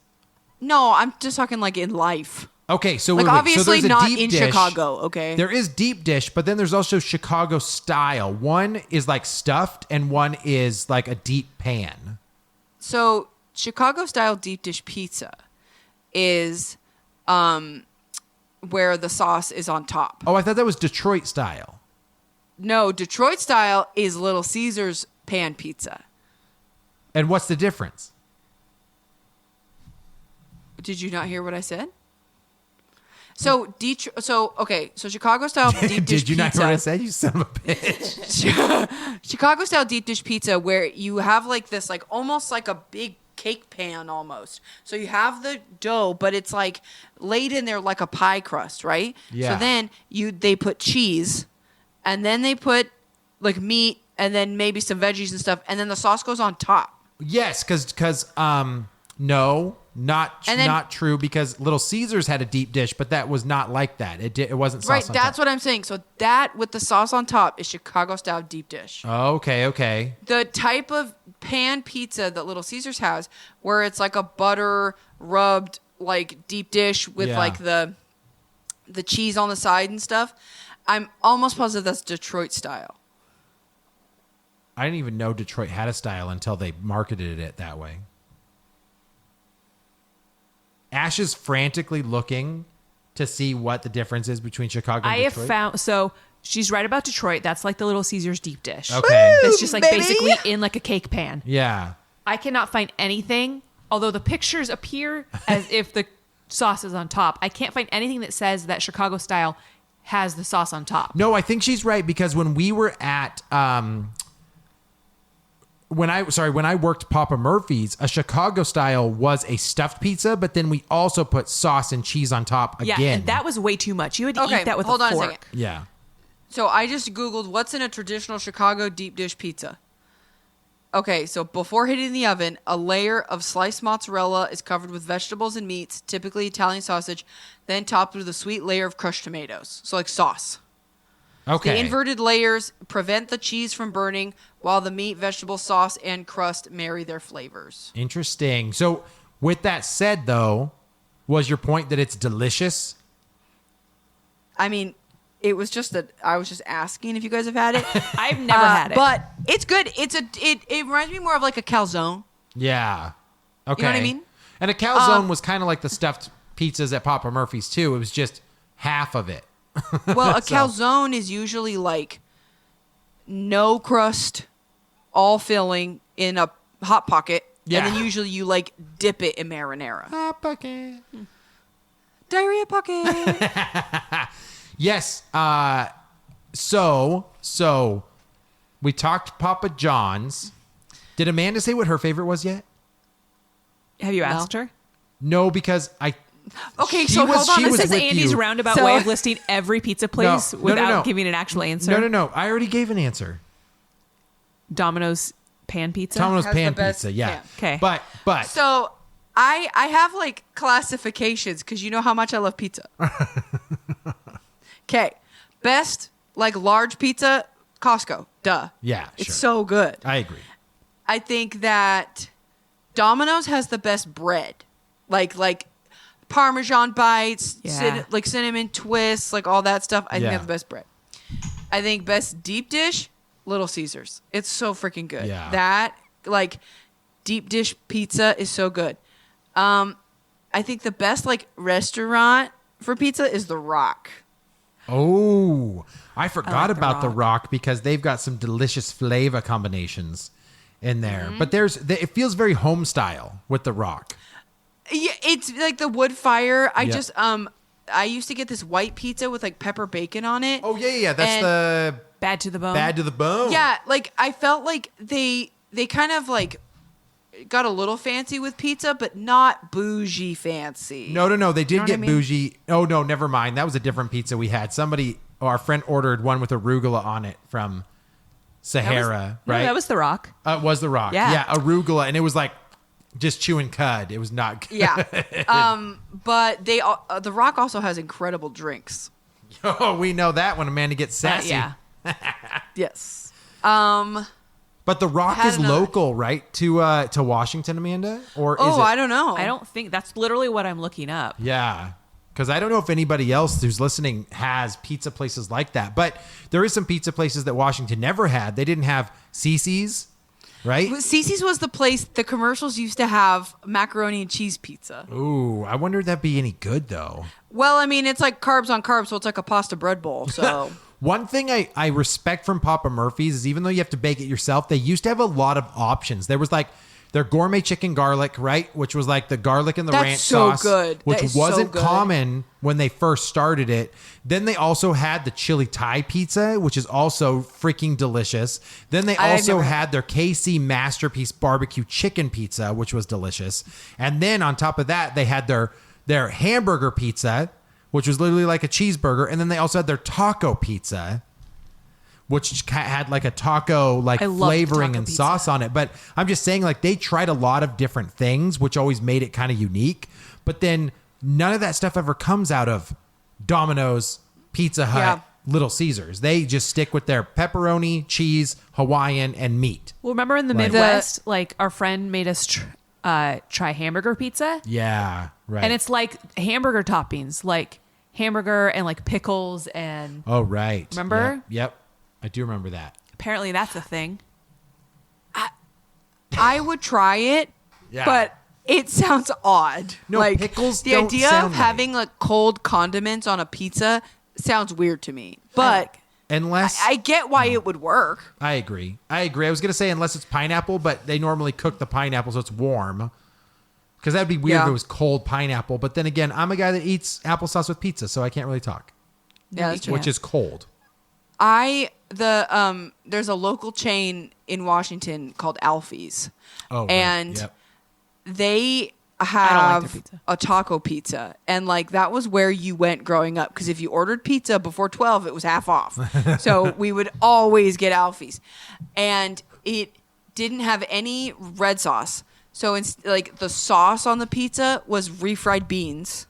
Speaker 2: No, I'm just talking like in life.
Speaker 1: Okay, so
Speaker 2: Like
Speaker 1: wait, wait. So
Speaker 2: obviously
Speaker 1: there's a
Speaker 2: not
Speaker 1: deep
Speaker 2: in
Speaker 1: dish.
Speaker 2: Chicago, okay?
Speaker 1: There is deep dish, but then there's also Chicago style. One is like stuffed and one is like a deep pan.
Speaker 2: So Chicago style deep dish pizza is where the sauce is on top.
Speaker 1: Oh, I thought that was Detroit style.
Speaker 2: No, Detroit style is Little Caesars pan pizza.
Speaker 1: And what's the difference?
Speaker 2: Did you not hear what I said? So Chicago style deep dish pizza.
Speaker 1: Did you not hear what I said? You son of a bitch.
Speaker 2: Chicago style deep dish pizza, where you have like this, like almost like a big cake pan almost. So you have the dough, but it's like laid in there like a pie crust, right?
Speaker 1: Yeah.
Speaker 2: So then they put cheese, and then they put like meat, and then maybe some veggies and stuff, and then the sauce goes on top.
Speaker 1: Yes, because no, not true, because Little Caesars had a deep dish, but that was not like that. It wasn't sauce
Speaker 2: Right,
Speaker 1: on
Speaker 2: that's
Speaker 1: top.
Speaker 2: what I'm saying. So that with the sauce on top is Chicago style deep dish.
Speaker 1: Oh, okay.
Speaker 2: The type of pan pizza that Little Caesars has, where it's like a butter rubbed like deep dish with like the cheese on the side and stuff, I'm almost positive that's Detroit style.
Speaker 1: I didn't even know Detroit had a style until they marketed it that way. Ash is frantically looking to see what the difference is between Chicago and
Speaker 3: I have
Speaker 1: Detroit.
Speaker 3: found, so she's right about Detroit. That's like the Little Caesars deep dish.
Speaker 1: Okay.
Speaker 3: It's just like
Speaker 2: baby.
Speaker 3: basically in like a cake pan.
Speaker 1: Yeah.
Speaker 3: I cannot find anything, although the pictures appear as if the sauce is on top. I can't find anything that says that Chicago style has the sauce on top.
Speaker 1: No, I think she's right, because when we were at when I worked Papa Murphy's, a Chicago style was a stuffed pizza, but then we also put sauce and cheese on top again.
Speaker 3: Yeah, and that was way too much. You had to
Speaker 2: Okay,
Speaker 3: eat that with
Speaker 2: hold
Speaker 3: a
Speaker 2: on a
Speaker 3: fork.
Speaker 2: second.
Speaker 1: Yeah.
Speaker 2: So I just Googled what's in a traditional Chicago deep dish pizza. Okay, so before hitting the oven, a layer of sliced mozzarella is covered with vegetables and meats, typically Italian sausage, then topped with a sweet layer of crushed tomatoes. So like sauce.
Speaker 1: Okay.
Speaker 2: The inverted layers prevent the cheese from burning, while the meat, vegetable sauce, and crust marry their flavors.
Speaker 1: Interesting. So with that said, though, was your point that it's delicious?
Speaker 2: I mean, it was just that I was just asking if you guys have had it.
Speaker 3: I've never had it.
Speaker 2: But it's good. It reminds me more of like a calzone.
Speaker 1: Yeah. Okay.
Speaker 2: You know what I mean?
Speaker 1: And a calzone was kind of like the stuffed pizzas at Papa Murphy's too. It was just half of it.
Speaker 2: Well, a
Speaker 1: So-
Speaker 2: calzone is usually like no crust, all filling in a hot pocket.
Speaker 1: Yeah.
Speaker 2: And then usually you like dip it in marinara.
Speaker 1: Hot pocket.
Speaker 2: Diarrhea pocket.
Speaker 1: Yes. So we talked Papa John's. Did Amanda say what her favorite was yet?
Speaker 3: Have you asked her?
Speaker 1: No, because
Speaker 2: Okay,
Speaker 1: she
Speaker 2: so
Speaker 1: was-
Speaker 2: hold on
Speaker 1: she
Speaker 2: a
Speaker 1: was
Speaker 3: This is
Speaker 1: with
Speaker 3: Andy's
Speaker 1: you.
Speaker 3: roundabout
Speaker 2: So-
Speaker 3: way of listing every pizza place
Speaker 1: No, no,
Speaker 3: without
Speaker 1: no.
Speaker 3: giving an actual answer.
Speaker 1: No. I already gave an answer.
Speaker 3: Domino's pan pizza.
Speaker 1: Domino's
Speaker 2: Has the
Speaker 1: pan
Speaker 2: best
Speaker 1: pizza. Yeah.
Speaker 3: pan. Okay.
Speaker 1: But
Speaker 2: So I have like classifications because you know how much I love pizza. Okay, best like large pizza, Costco. Duh.
Speaker 1: yeah,
Speaker 2: It's
Speaker 1: sure.
Speaker 2: so good.
Speaker 1: I agree.
Speaker 2: I think that Domino's has the best bread, like Parmesan bites,
Speaker 3: Yeah.
Speaker 2: like cinnamon twists, like all that stuff. I think they
Speaker 1: Yeah.
Speaker 2: have the best bread. I think best deep dish, Little Caesars. It's so freaking good.
Speaker 1: Yeah.
Speaker 2: That like deep dish pizza is so good. I think the best like restaurant for pizza is The Rock.
Speaker 1: Oh, I forgot
Speaker 3: like The
Speaker 1: about The
Speaker 3: Rock.
Speaker 1: Rock because they've got some delicious flavor combinations in there.
Speaker 2: Mm-hmm.
Speaker 1: But it feels very home style with The Rock.
Speaker 2: Yeah, it's like the wood fire.
Speaker 1: Yeah.
Speaker 2: I used to get this white pizza with like pepper bacon on it.
Speaker 1: Oh yeah. That's
Speaker 2: And-
Speaker 1: the
Speaker 3: Bad to the bone.
Speaker 1: bad to the bone.
Speaker 2: Yeah, like I felt like they kind of like got a little fancy with pizza, but not bougie fancy.
Speaker 1: No. They did
Speaker 2: know what
Speaker 1: get
Speaker 2: I mean?
Speaker 1: bougie. Oh no, never mind. That was a different pizza we had. Our friend ordered one with arugula on it from Sahara,
Speaker 3: No,
Speaker 1: right?
Speaker 3: that was The Rock.
Speaker 1: It was The Rock.
Speaker 3: Yeah.
Speaker 1: Arugula, and it was like just chewing cud. It was not good.
Speaker 2: Yeah. But The Rock also has incredible drinks.
Speaker 1: Oh, we know that when Amanda gets sassy.
Speaker 3: Yeah.
Speaker 2: Yes.
Speaker 1: But The Rock
Speaker 2: Had
Speaker 1: is
Speaker 2: another-
Speaker 1: local, right? To Washington, Amanda? Or is
Speaker 2: Oh,
Speaker 1: it?
Speaker 2: I don't know.
Speaker 3: I don't think that's literally what I'm looking up.
Speaker 1: Yeah. Because I don't know if anybody else who's listening has pizza places like that. But there is some pizza places that Washington never had. They didn't have Cece's, right?
Speaker 2: Cece's was the place the commercials used to have macaroni and cheese pizza.
Speaker 1: Ooh, I wonder if that'd be any good though.
Speaker 2: Well, I mean, it's like carbs on carbs, so it's like a pasta bread bowl. So
Speaker 1: One thing I respect from Papa Murphy's is even though you have to bake it yourself, they used to have a lot of options. There was like their gourmet chicken garlic, right? Which was like the garlic and the
Speaker 2: That's
Speaker 1: ranch
Speaker 2: so
Speaker 1: sauce,
Speaker 2: good.
Speaker 1: which
Speaker 2: That is so
Speaker 1: wasn't
Speaker 2: good.
Speaker 1: common when they first started it. Then they also had the chili Thai pizza, which is also freaking delicious. Then they
Speaker 2: I've
Speaker 1: also
Speaker 2: never
Speaker 1: had their KC Masterpiece barbecue chicken pizza, which was delicious. And then on top of that, they had their hamburger pizza, which was literally like a cheeseburger. And then they also had their taco pizza, which had like a taco like
Speaker 3: I love
Speaker 1: flavoring
Speaker 3: taco
Speaker 1: and
Speaker 3: pizza.
Speaker 1: sauce on it. But I'm just saying, like, they tried a lot of different things, which always made it kind of unique. But then none of that stuff ever comes out of Domino's, Pizza Hut,
Speaker 2: Yeah.
Speaker 1: Little Caesars. They just stick with their pepperoni, cheese, Hawaiian, and meat.
Speaker 3: Well, remember in the
Speaker 1: Like-
Speaker 3: Midwest, like our friend made us try hamburger pizza,
Speaker 1: Yeah, right.
Speaker 3: and it's like hamburger toppings, like hamburger and like pickles, and
Speaker 1: oh, right.
Speaker 3: Remember?
Speaker 1: Yep. I do remember that.
Speaker 3: apparently that's a thing.
Speaker 2: I would try it,
Speaker 1: Yeah.
Speaker 2: but it sounds odd.
Speaker 1: No,
Speaker 2: like,
Speaker 1: pickles
Speaker 2: The
Speaker 1: don't
Speaker 2: idea
Speaker 1: sound
Speaker 2: of
Speaker 1: right.
Speaker 2: having like cold condiments on a pizza sounds weird to me. But
Speaker 1: Unless
Speaker 2: I get why it would work.
Speaker 1: I agree. I was going to say unless it's pineapple, but they normally cook the pineapple so it's warm. Because that'd be weird if
Speaker 2: Yeah.
Speaker 1: it was cold pineapple. But then again, I'm a guy that eats applesauce with pizza, so I can't really talk.
Speaker 2: Yeah, that's true.
Speaker 1: Which is cold.
Speaker 2: There's a local chain in Washington called Alfie's.
Speaker 1: Oh, right.
Speaker 2: And
Speaker 1: Yep.
Speaker 2: they
Speaker 3: don't like
Speaker 2: have
Speaker 3: their pizza.
Speaker 2: a taco pizza, and like that was where you went growing up, because if you ordered pizza before 12 it was half off. So we would always get Alfie's, and it didn't have any red sauce, so it's like the sauce on the pizza was refried beans,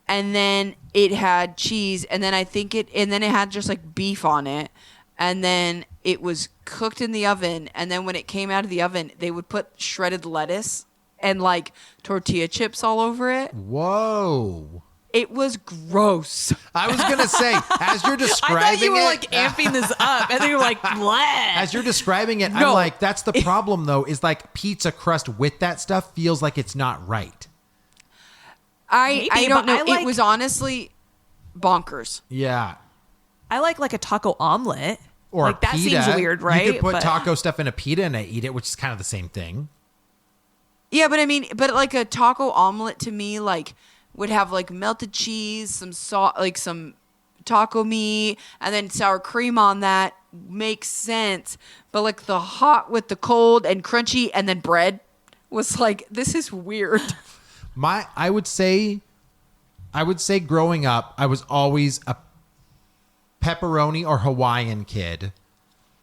Speaker 2: and then it had cheese, and then it had just like beef on it, and then it was cooked in the oven, and then when it came out of the oven they would put shredded lettuce and like tortilla chips all over it.
Speaker 1: Whoa.
Speaker 2: It was gross.
Speaker 1: I was going to say, as you're describing
Speaker 3: I thought you were
Speaker 1: it,
Speaker 3: like amping this up, and then you were like, bleh.
Speaker 1: as you're describing it, I'm
Speaker 2: No.
Speaker 1: like, that's the problem though, is like pizza crust with that stuff feels like it's not right.
Speaker 2: I
Speaker 3: Maybe,
Speaker 2: don't
Speaker 3: but
Speaker 2: know.
Speaker 3: I like-
Speaker 2: It was honestly bonkers.
Speaker 1: Yeah.
Speaker 3: I like a taco omelet.
Speaker 1: Or
Speaker 3: like that
Speaker 1: pita.
Speaker 3: seems weird, right?
Speaker 1: You could put
Speaker 3: But-
Speaker 1: taco stuff in a pita and I eat it, which is kind of the same thing.
Speaker 2: Yeah, but I mean, but like a taco omelet to me, like would have like melted cheese, some salt, like some taco meat, and then sour cream on that. Makes sense. But like the hot with the cold and crunchy, and then bread was like, this is weird.
Speaker 1: I would say growing up, I was always a pepperoni or Hawaiian kid.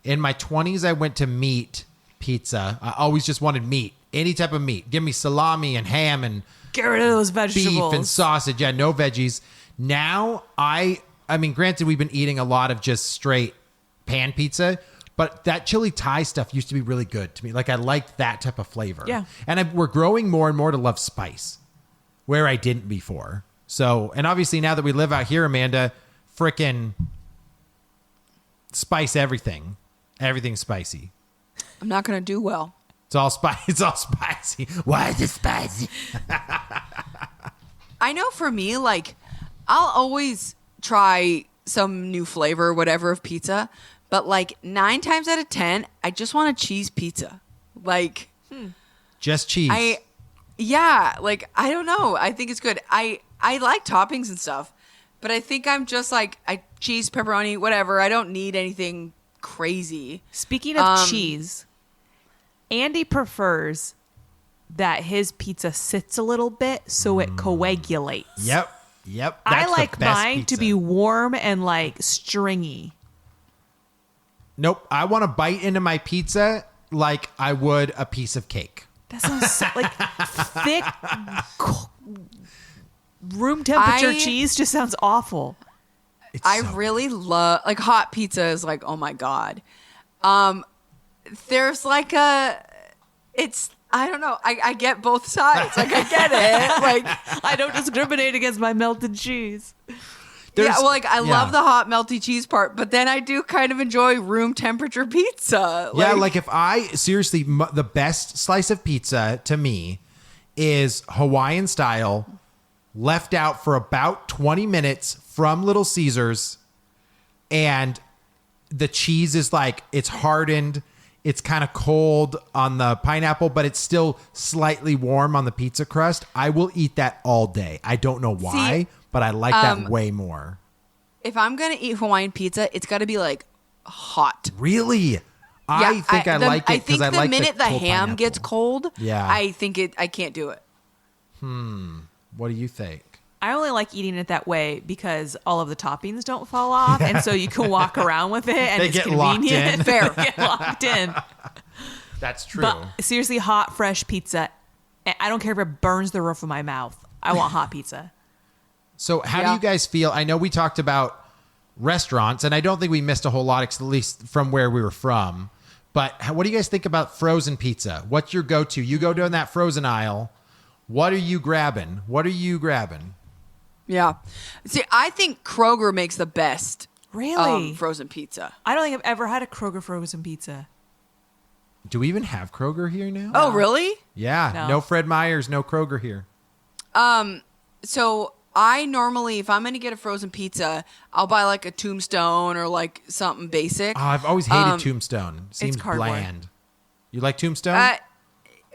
Speaker 1: In my 20s, I went to meat pizza. I always just wanted meat, any type of meat. Give me salami and ham and
Speaker 3: Get rid of those
Speaker 1: beef
Speaker 3: vegetables.
Speaker 1: and sausage. Yeah, no veggies. Now, I mean, granted, we've been eating a lot of just straight pan pizza, but that chili Thai stuff used to be really good to me. Like, I liked that type of flavor.
Speaker 3: Yeah.
Speaker 1: And we're growing more and more to love spice, where I didn't before. So, and obviously now that we live out here, Amanda, frickin' spice everything. Everything's spicy.
Speaker 2: I'm not gonna do well.
Speaker 1: It's all spicy. It's all spicy. Why is it spicy?
Speaker 2: I know for me, like, I'll always try some new flavor or whatever of pizza, but like 9 times out of 10, I just want a cheese pizza. Like,
Speaker 1: Just cheese.
Speaker 2: yeah, like, I don't know. I think it's good. I like toppings and stuff, but I think I'm just like, cheese, pepperoni, whatever. I don't need anything crazy.
Speaker 3: Speaking of cheese, Andy prefers that his pizza sits a little bit so it coagulates.
Speaker 1: Yep.
Speaker 3: I
Speaker 1: That's the
Speaker 3: like
Speaker 1: best
Speaker 3: mine to
Speaker 1: pizza.
Speaker 3: be warm and like stringy.
Speaker 1: Nope. I want to bite into my pizza like I would a piece of cake.
Speaker 3: That sounds so, like thick, room temperature
Speaker 2: I-
Speaker 3: cheese just sounds awful.
Speaker 1: It's
Speaker 2: I
Speaker 1: so
Speaker 2: really love, like, hot pizza is like, oh my God. There's like I don't know. I get both sides. Like, I get it. Like,
Speaker 3: I don't discriminate against my melted cheese.
Speaker 1: There's-
Speaker 2: yeah, well, like, I
Speaker 1: yeah.
Speaker 2: love the hot melty cheese part, but then I do kind of enjoy room temperature pizza.
Speaker 1: Yeah, like if I seriously, the best slice of pizza to me is Hawaiian style, left out for about 20 minutes from Little Caesars, and the cheese is like, it's hardened. It's kind of cold on the pineapple, but it's still slightly warm on the pizza crust. I will eat that all day. I don't know why, but I like that way more.
Speaker 2: If I'm going to eat Hawaiian pizza, it's got to be like hot.
Speaker 1: Really? I think I like it because I like
Speaker 2: the minute the
Speaker 1: cold
Speaker 2: ham
Speaker 1: pineapple.
Speaker 2: gets cold,
Speaker 1: Yeah.
Speaker 2: I can't do it.
Speaker 1: What do you think?
Speaker 3: I only like eating it that way because all of the toppings don't fall off, and so you can walk around with it, and
Speaker 1: They
Speaker 3: it's
Speaker 1: get locked
Speaker 3: convenient.
Speaker 1: in.
Speaker 3: Fair, get locked in.
Speaker 1: That's true.
Speaker 3: But seriously, hot, fresh pizza. I don't care if it burns the roof of my mouth. I want hot pizza.
Speaker 1: So how do
Speaker 2: Yeah.
Speaker 1: you guys feel? I know we talked about restaurants, and I don't think we missed a whole lot, at least from where we were from. But what do you guys think about frozen pizza? What's your go-to? You go down that frozen aisle. What are you grabbing?
Speaker 2: Yeah. See, I think Kroger makes the best
Speaker 3: Really?
Speaker 2: frozen pizza.
Speaker 3: I don't think I've ever had a Kroger frozen pizza.
Speaker 1: Do we even have Kroger here now?
Speaker 2: Oh, really?
Speaker 1: Yeah. No Fred Meyer's, no Kroger here.
Speaker 2: So I normally, if I'm going to get a frozen pizza, I'll buy like a Tombstone or like something basic.
Speaker 1: Oh, I've always hated Tombstone. Seems
Speaker 3: cardboard.
Speaker 1: bland. You like Tombstone?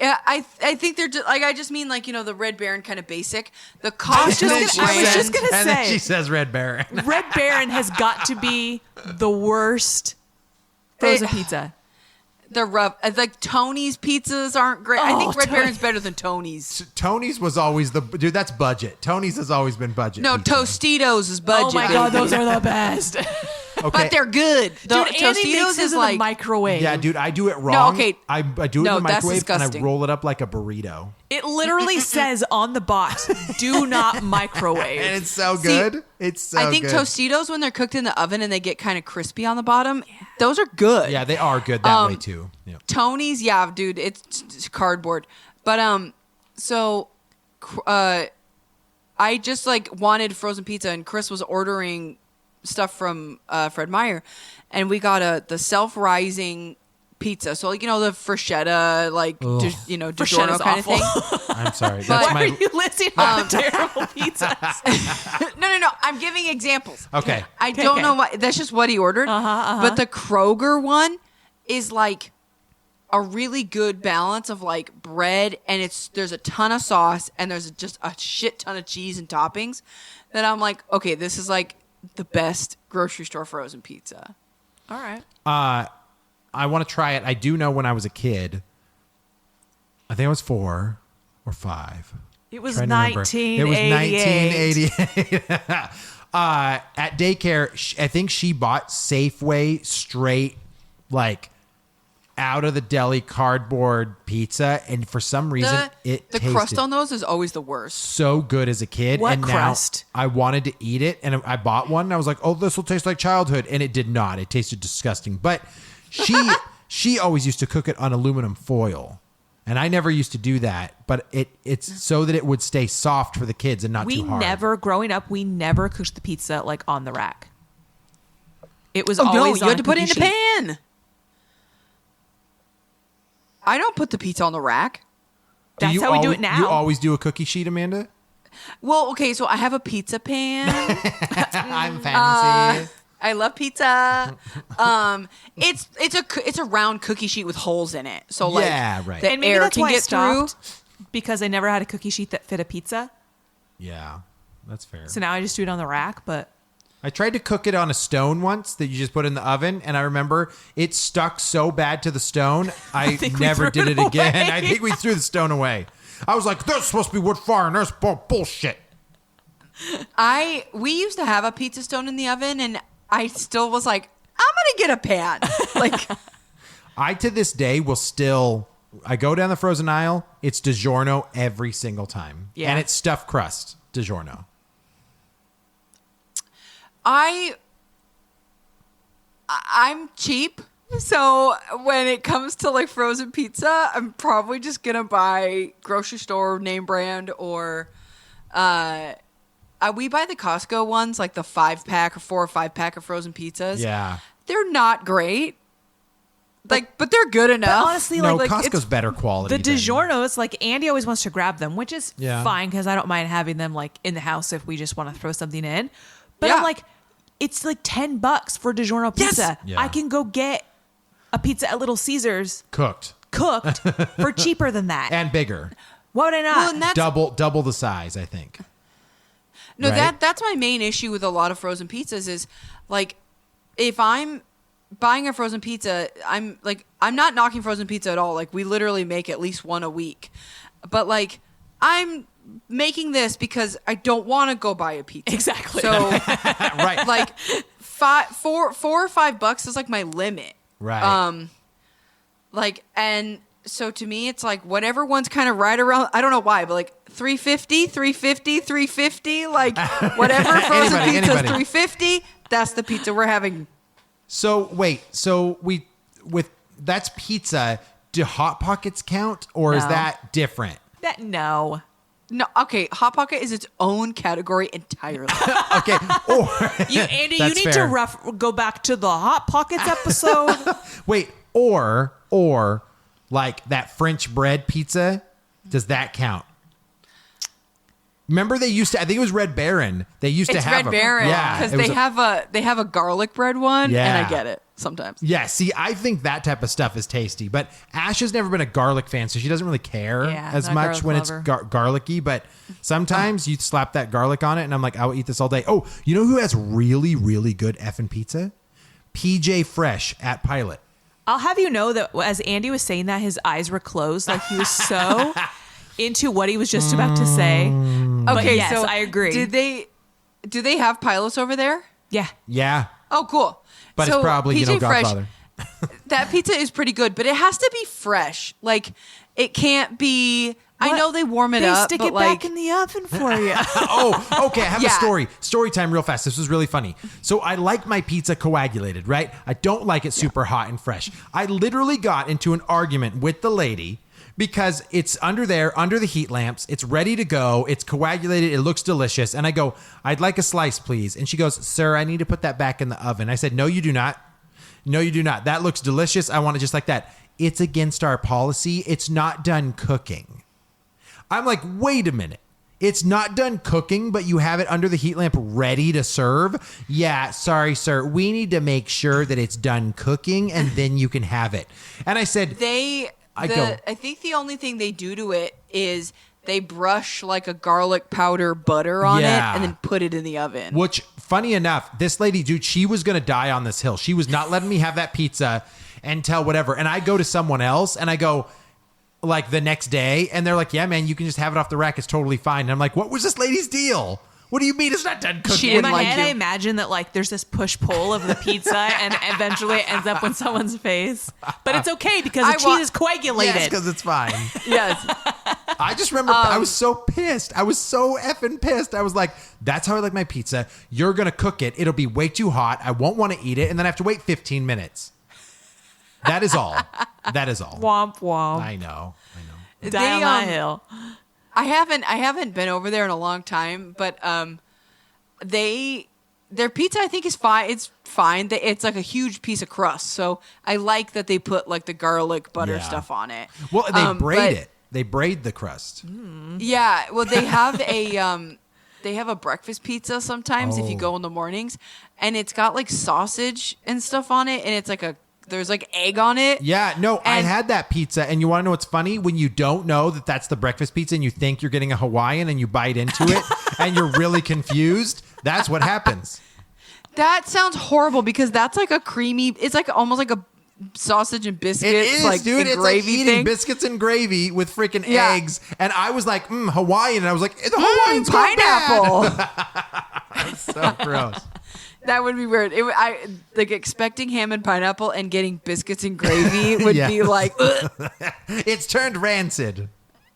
Speaker 2: Yeah, I think they're just, like, I just mean like, the Red Baron kind of basic. The
Speaker 3: I was
Speaker 2: Costco
Speaker 3: just gonna
Speaker 1: and then
Speaker 3: say.
Speaker 1: she says Red Baron.
Speaker 3: Red Baron has got to be the worst frozen
Speaker 2: Hey,
Speaker 3: pizza.
Speaker 2: They're rough. Like Tony's pizzas aren't great. I think
Speaker 3: Oh,
Speaker 2: Red
Speaker 3: Tony.
Speaker 2: Baron's better than Tony's.
Speaker 1: Tony's was always dude. That's budget. Tony's has always been budget.
Speaker 2: No,
Speaker 1: pizza.
Speaker 2: Tostitos is budget.
Speaker 3: Oh my god,
Speaker 2: baby.
Speaker 3: those are the best.
Speaker 1: Okay.
Speaker 2: But they're good. The
Speaker 3: Dude, Andy makes
Speaker 2: Tostitos
Speaker 3: his
Speaker 2: is
Speaker 3: in
Speaker 2: like
Speaker 3: the microwave.
Speaker 1: Yeah, dude, I do it wrong.
Speaker 2: okay.
Speaker 1: I do it
Speaker 2: No,
Speaker 1: in the
Speaker 2: that's
Speaker 1: microwave and I
Speaker 2: disgusting.
Speaker 1: roll it up like a burrito.
Speaker 3: It literally says on the box, "Do not microwave."
Speaker 1: And it's so
Speaker 2: See,
Speaker 1: good. It's so
Speaker 2: I think
Speaker 1: good.
Speaker 2: Tostitos, when they're cooked in the oven and they get kind of crispy on the bottom, those are good.
Speaker 1: Yeah, they are good that way too. Yeah.
Speaker 2: Tony's, yeah, dude, it's cardboard. But I just like wanted frozen pizza, and Chris was ordering stuff from Fred Meyer, and we got the self-rising pizza. So like the freshetta, like DiGiorno
Speaker 3: Freshetta's
Speaker 2: kind of
Speaker 3: awful.
Speaker 2: thing.
Speaker 1: I'm sorry.
Speaker 2: But-
Speaker 1: That's
Speaker 3: Why
Speaker 1: my
Speaker 3: are you listing all the terrible pizzas?
Speaker 2: No. I'm giving examples.
Speaker 1: okay.
Speaker 2: I don't
Speaker 3: okay.
Speaker 2: know why. That's just what he ordered. But the Kroger one is like a really good balance of like bread, and there's a ton of sauce, and there's just a shit ton of cheese and toppings. That I'm like, okay, this is like the best grocery store frozen pizza.
Speaker 3: All right.
Speaker 1: I want to try it. I do know when I was a kid. I think I was 4 or 5.
Speaker 3: It was
Speaker 1: Trying to remember.
Speaker 3: 1988.
Speaker 1: It was 1988. At daycare, I think she bought Safeway straight, like out of the deli cardboard pizza, and for some reason
Speaker 2: The
Speaker 1: tasted
Speaker 2: crust on those is always the worst.
Speaker 1: so good as a kid.
Speaker 3: What
Speaker 1: and
Speaker 3: crust?
Speaker 1: now I wanted to eat it, and I bought one. And I was like, "Oh, this will taste like childhood," and it did not. It tasted disgusting. But she always used to cook it on aluminum foil. And I never used to do that, but it's so that it would stay soft for the kids and not too hard.
Speaker 3: Growing up, we never cooked the pizza like on the rack. It was
Speaker 2: Oh no,
Speaker 3: always
Speaker 2: you
Speaker 3: on
Speaker 2: had to put it in
Speaker 3: cookie
Speaker 2: a
Speaker 3: sheet.
Speaker 2: pan. I don't put the pizza on the rack.
Speaker 3: That's how we do it now.
Speaker 1: You always do a cookie sheet, Amanda?
Speaker 2: Well, okay, so I have a pizza pan.
Speaker 1: I'm fancy.
Speaker 2: I love pizza. It's a round cookie sheet with holes in it, so like
Speaker 1: Yeah, right.
Speaker 2: the
Speaker 3: And maybe
Speaker 2: air
Speaker 3: that's
Speaker 2: can
Speaker 3: why I
Speaker 2: get through.
Speaker 3: stopped, because I never had a cookie sheet that fit a pizza.
Speaker 1: Yeah, that's fair.
Speaker 3: So now I just do it on the rack. But
Speaker 1: I tried to cook it on a stone once that you just put in the oven, and I remember it stuck so bad to the stone, I
Speaker 3: think we
Speaker 1: never
Speaker 3: threw
Speaker 1: did
Speaker 3: it
Speaker 1: it again.
Speaker 3: away.
Speaker 1: I think we threw the stone away. I was like, "There's supposed to be wood fire, and there's bullshit."
Speaker 2: We used to have a pizza stone in the oven, and I still was like, I'm gonna get a pan. Like,
Speaker 1: I to this day will still. I go down the frozen aisle. It's DiGiorno every single time,
Speaker 3: Yeah.
Speaker 1: and it's stuffed crust DiGiorno.
Speaker 2: I'm cheap. So when it comes to like frozen pizza, I'm probably just gonna buy grocery store name brand, or we buy the Costco ones, like the 5-pack or 4 or 5-pack of frozen pizzas.
Speaker 1: Yeah.
Speaker 2: They're not great. Like, but they're good enough.
Speaker 3: honestly,
Speaker 1: No,
Speaker 3: like
Speaker 1: Costco's
Speaker 3: it's
Speaker 1: better quality.
Speaker 3: the
Speaker 1: than-
Speaker 3: DiGiorno's, like Andy always wants to grab them, which is
Speaker 1: Yeah.
Speaker 3: fine because I don't mind having them like in the house if we just want to throw something in. But
Speaker 2: Yeah.
Speaker 3: I'm like, it's like $10 for DiGiorno
Speaker 2: Yes!
Speaker 3: pizza.
Speaker 1: Yeah.
Speaker 3: I can go get a pizza at Little Caesars
Speaker 1: Cooked
Speaker 3: for cheaper than that.
Speaker 1: and bigger.
Speaker 3: Why would I not?
Speaker 2: Well, and that's
Speaker 1: Double the size, I think.
Speaker 2: no,
Speaker 1: right?
Speaker 2: that's my main issue with a lot of frozen pizzas is like if I'm buying a frozen pizza, I'm not knocking frozen pizza at all. Like we literally make at least one a week. But like I'm making this because I don't want to go buy a pizza.
Speaker 3: Exactly.
Speaker 2: So
Speaker 1: Right.
Speaker 2: like $4 or $5 is like my limit.
Speaker 1: Right.
Speaker 2: Like, and so to me, it's like whatever one's kind of right around. I don't know why, but like 350, like whatever frozen
Speaker 1: Anybody,
Speaker 2: pizza's
Speaker 1: anybody.
Speaker 2: 350. That's the pizza we're having.
Speaker 1: So wait, that's pizza. Do Hot Pockets count, or is
Speaker 3: No.
Speaker 1: that different?
Speaker 3: No.
Speaker 2: No, okay. Hot Pocket is its own category entirely.
Speaker 1: Okay, or
Speaker 3: Andy, you
Speaker 1: That's
Speaker 3: need
Speaker 1: fair.
Speaker 3: to go back to the Hot Pockets episode.
Speaker 1: wait, or like that French bread pizza. Does that count? Remember they used to. I think it was Red Baron. They used to
Speaker 2: It's
Speaker 1: have
Speaker 2: Red
Speaker 1: them.
Speaker 2: Baron
Speaker 1: Yeah,
Speaker 2: because
Speaker 1: it was
Speaker 2: they have a garlic bread one, and
Speaker 1: Yeah.
Speaker 2: I get it sometimes.
Speaker 1: Yeah, see, I think that type of stuff is tasty, but Ash has never been a garlic fan, so she doesn't really care
Speaker 3: Yeah,
Speaker 1: as
Speaker 3: not a
Speaker 1: much
Speaker 3: garlic
Speaker 1: when
Speaker 3: lover.
Speaker 1: it's garlicky. But sometimes you slap that garlic on it, and I'm like, I'll eat this all day. Oh, you know who has really, really good effing pizza? PJ Fresh at Pilot.
Speaker 3: I'll have you know that as Andy was saying that, his eyes were closed. Like he was so into what he was just about to say. But
Speaker 2: Okay,
Speaker 3: yes,
Speaker 2: so
Speaker 3: I agree.
Speaker 2: Do they have pilots over there?
Speaker 3: Yeah.
Speaker 1: Yeah,
Speaker 2: Oh, cool.
Speaker 1: but
Speaker 2: So
Speaker 1: it's probably
Speaker 2: PJ Fresh,
Speaker 1: Godfather.
Speaker 2: that pizza is pretty good, but it has to be fresh. Like it can't be. I
Speaker 3: What?
Speaker 2: know they warm it
Speaker 3: They
Speaker 2: up,
Speaker 3: stick
Speaker 2: but
Speaker 3: it
Speaker 2: like
Speaker 3: back in the oven for you.
Speaker 1: Oh, okay. I have a
Speaker 2: Yeah.
Speaker 1: story time real fast. This was really funny. So I like my pizza coagulated, right? I don't like it super hot and fresh. I literally got into an argument with the lady because it's under the heat lamps. It's ready to go. It's coagulated. It looks delicious. And I go, I'd like a slice, please. And she goes, sir, I need to put that back in the oven. I said, no, you do not. No, you do not. That looks delicious. I want it just like that. It's against our policy. It's not done cooking. I'm like, wait a minute. It's not done cooking, but you have it under the heat lamp ready to serve? Yeah, sorry, sir. We need to make sure that it's done cooking and then you can have it. And I said,
Speaker 2: I think the only thing they do to it is they brush like a garlic powder butter on
Speaker 1: Yeah.
Speaker 2: it and then put it in the oven.
Speaker 1: which, funny enough, this lady, dude, she was going to die on this hill. She was not letting me have that pizza until whatever. And I go to someone else and I go, like the next day, and they're like, yeah, man, you can just have it off the rack. It's totally fine. And I'm like, what was this lady's deal? What do you mean it's not done cooking?
Speaker 2: She
Speaker 3: In
Speaker 2: didn't
Speaker 3: my
Speaker 2: like
Speaker 3: head,
Speaker 2: you.
Speaker 3: I imagine that like there's this push-pull of the pizza and eventually it ends up in someone's face. But it's okay because the cheese is coagulated.
Speaker 1: Yes, because it's fine.
Speaker 2: Yes.
Speaker 1: I just remember I was so pissed. I was so effing pissed. I was like, that's how I like my pizza. You're going to cook it. It'll be way too hot. I won't want to eat it. And then I have to wait 15 minutes. That is all. That is all.
Speaker 3: Womp womp.
Speaker 1: I know.
Speaker 3: Die
Speaker 2: They,
Speaker 3: on that hill.
Speaker 2: I haven't been over there in a long time, but their pizza I think is fine. It's fine. It's like a huge piece of crust, so I like that they put like the garlic butter
Speaker 1: Yeah.
Speaker 2: stuff on it.
Speaker 1: Well, they braid
Speaker 2: but-
Speaker 1: it. They braid the crust.
Speaker 2: Yeah, well, they have a breakfast pizza sometimes if you
Speaker 1: Oh.
Speaker 2: go in the mornings, and it's got like sausage and stuff on it, and it's like there's like egg on it.
Speaker 1: Yeah, no, I
Speaker 2: And-
Speaker 1: had that pizza, and you want to know what's funny? When you don't know that that's the breakfast pizza and you think you're getting a Hawaiian and you bite into it and you're really confused, that's what happens.
Speaker 2: That sounds horrible because that's like a creamy. It's like almost like a sausage and biscuits,
Speaker 1: It is,
Speaker 2: like
Speaker 1: dude.
Speaker 2: and
Speaker 1: It's
Speaker 2: gravy
Speaker 1: like eating
Speaker 2: thing.
Speaker 1: biscuits and gravy with freaking
Speaker 2: Yeah.
Speaker 1: eggs. And I was like, Hawaiian. And I was like, the Hawaiian's gone bad.
Speaker 2: pineapple.
Speaker 1: So gross.
Speaker 2: That would be weird. I like expecting ham and pineapple and getting biscuits and gravy would
Speaker 1: Yeah.
Speaker 2: be like, ugh.
Speaker 1: It's turned rancid.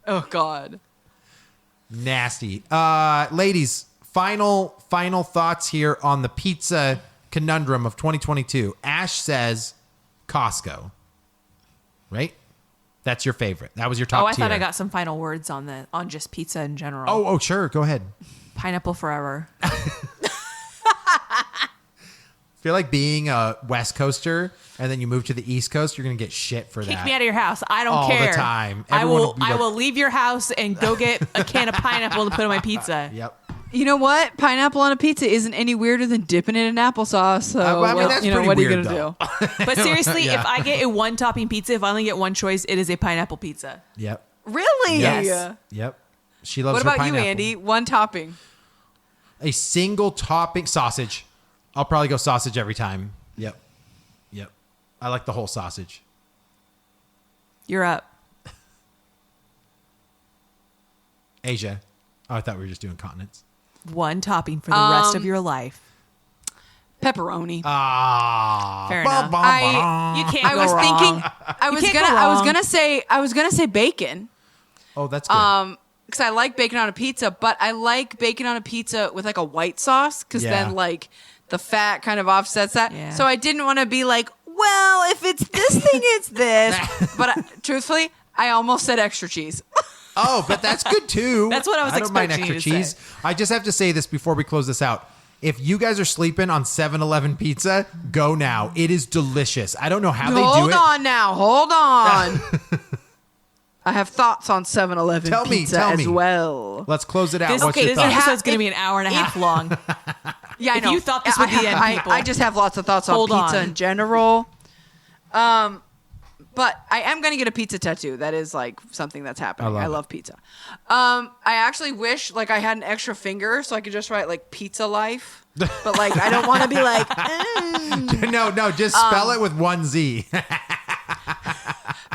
Speaker 2: Oh God.
Speaker 1: Nasty. Ladies, final thoughts here on the pizza conundrum of 2022. Ash says Costco. Right? That's your favorite. That was your top
Speaker 3: Oh, I
Speaker 1: tier.
Speaker 3: thought I got some final words on just pizza in general.
Speaker 1: Oh, sure. Go ahead.
Speaker 3: Pineapple forever.
Speaker 1: I feel like being a West Coaster and then you move to the East Coast, you're going to get shit for
Speaker 3: Kick
Speaker 1: that.
Speaker 3: me out of your house. I don't
Speaker 1: All the
Speaker 3: care.
Speaker 1: time.
Speaker 3: I
Speaker 1: Everyone
Speaker 3: will.
Speaker 1: will be
Speaker 3: I
Speaker 1: like-
Speaker 3: will leave your house and go get a can of pineapple to put on my pizza.
Speaker 1: Yep.
Speaker 2: You know what? Pineapple on a pizza isn't any weirder than dipping it in applesauce. So,
Speaker 1: I mean, that's pretty
Speaker 2: what are you
Speaker 1: weird,
Speaker 2: going to do?
Speaker 3: But seriously,
Speaker 1: Yeah.
Speaker 3: if I get a one-topping pizza, if I only get one choice, it is a pineapple pizza.
Speaker 1: Yep.
Speaker 2: Really?
Speaker 3: Yes.
Speaker 1: Yep. She loves
Speaker 2: What
Speaker 1: her
Speaker 2: about you,
Speaker 1: pineapple.
Speaker 2: Andy? One topping.
Speaker 1: A single topping sausage. I'll probably go sausage every time. Yep. I like the whole sausage.
Speaker 3: You're up.
Speaker 1: Asia. Oh, I thought we were just doing continents.
Speaker 3: One topping for the rest of your life.
Speaker 2: Pepperoni.
Speaker 1: Ah.
Speaker 3: Fair
Speaker 1: Ba,
Speaker 3: enough.
Speaker 1: ba, ba.
Speaker 3: You can't
Speaker 2: I
Speaker 3: go
Speaker 2: was
Speaker 3: wrong.
Speaker 2: thinking. I was gonna say bacon.
Speaker 1: Oh, that's good.
Speaker 2: Because I like bacon on a pizza, but I like bacon on a pizza with like a white sauce, because
Speaker 1: Yeah.
Speaker 2: then like the fat kind of offsets that.
Speaker 3: Yeah.
Speaker 2: So I didn't want to be like, well, if it's this thing, it's this. But truthfully, I almost said extra cheese.
Speaker 1: Oh, but that's good too.
Speaker 3: That's what I was
Speaker 1: don't mind
Speaker 3: expecting
Speaker 1: extra
Speaker 3: you to
Speaker 1: cheese.
Speaker 3: say.
Speaker 1: I just have to say this before we close this out. If you guys are sleeping on 7-Eleven pizza, go now. It is delicious. I don't know how they do
Speaker 2: Hold
Speaker 1: it.
Speaker 2: on now. Hold on. I have thoughts on 7-Eleven
Speaker 1: Tell me,
Speaker 2: pizza
Speaker 1: tell
Speaker 2: as
Speaker 1: me.
Speaker 2: well.
Speaker 1: Let's close it out.
Speaker 3: This,
Speaker 1: What's your
Speaker 3: this
Speaker 1: thoughts?
Speaker 3: episode's going to be an hour and a half long.
Speaker 2: Yeah, I
Speaker 3: If
Speaker 2: know.
Speaker 3: you thought this would be the end, people.
Speaker 2: I just have lots of thoughts on
Speaker 3: Hold
Speaker 2: pizza
Speaker 3: on.
Speaker 2: in general. But I am going to get a pizza tattoo. That is like something that's happening. I
Speaker 1: love
Speaker 2: love pizza. I actually wish like I had an extra finger so I could just write like pizza life. But like I don't want to be like
Speaker 1: No, just spell it with one Z.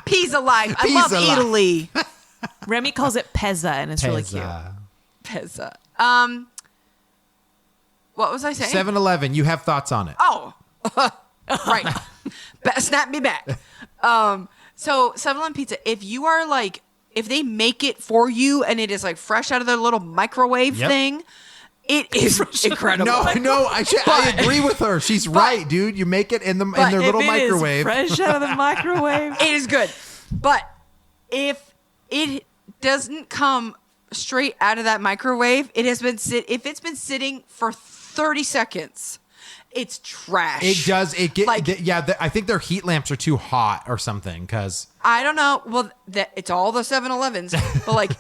Speaker 2: pizza life. I
Speaker 1: Pizza
Speaker 2: love
Speaker 1: life.
Speaker 2: Italy.
Speaker 3: Remy calls it pezza, and it's really cute.
Speaker 1: Pizza.
Speaker 2: Pizza. What was I saying?
Speaker 1: 7-Eleven, you have thoughts on it.
Speaker 2: Oh, right. Snap me back. So 7-Eleven pizza, if you are like, if they make it for you and it is like fresh out of their little microwave
Speaker 1: Yep.
Speaker 2: thing, it is incredible.
Speaker 1: No, I agree with her. She's right, dude. You make it in their little
Speaker 3: If it is
Speaker 1: microwave.
Speaker 3: fresh out of the microwave.
Speaker 2: It is good. But if it doesn't come straight out of that microwave, if it's been sitting for 30 seconds, it's trash.
Speaker 1: It does.
Speaker 2: Like-
Speaker 1: I think their heat lamps are too hot or something. Because
Speaker 2: I don't know. Well, it's all the 7-Elevens. But like,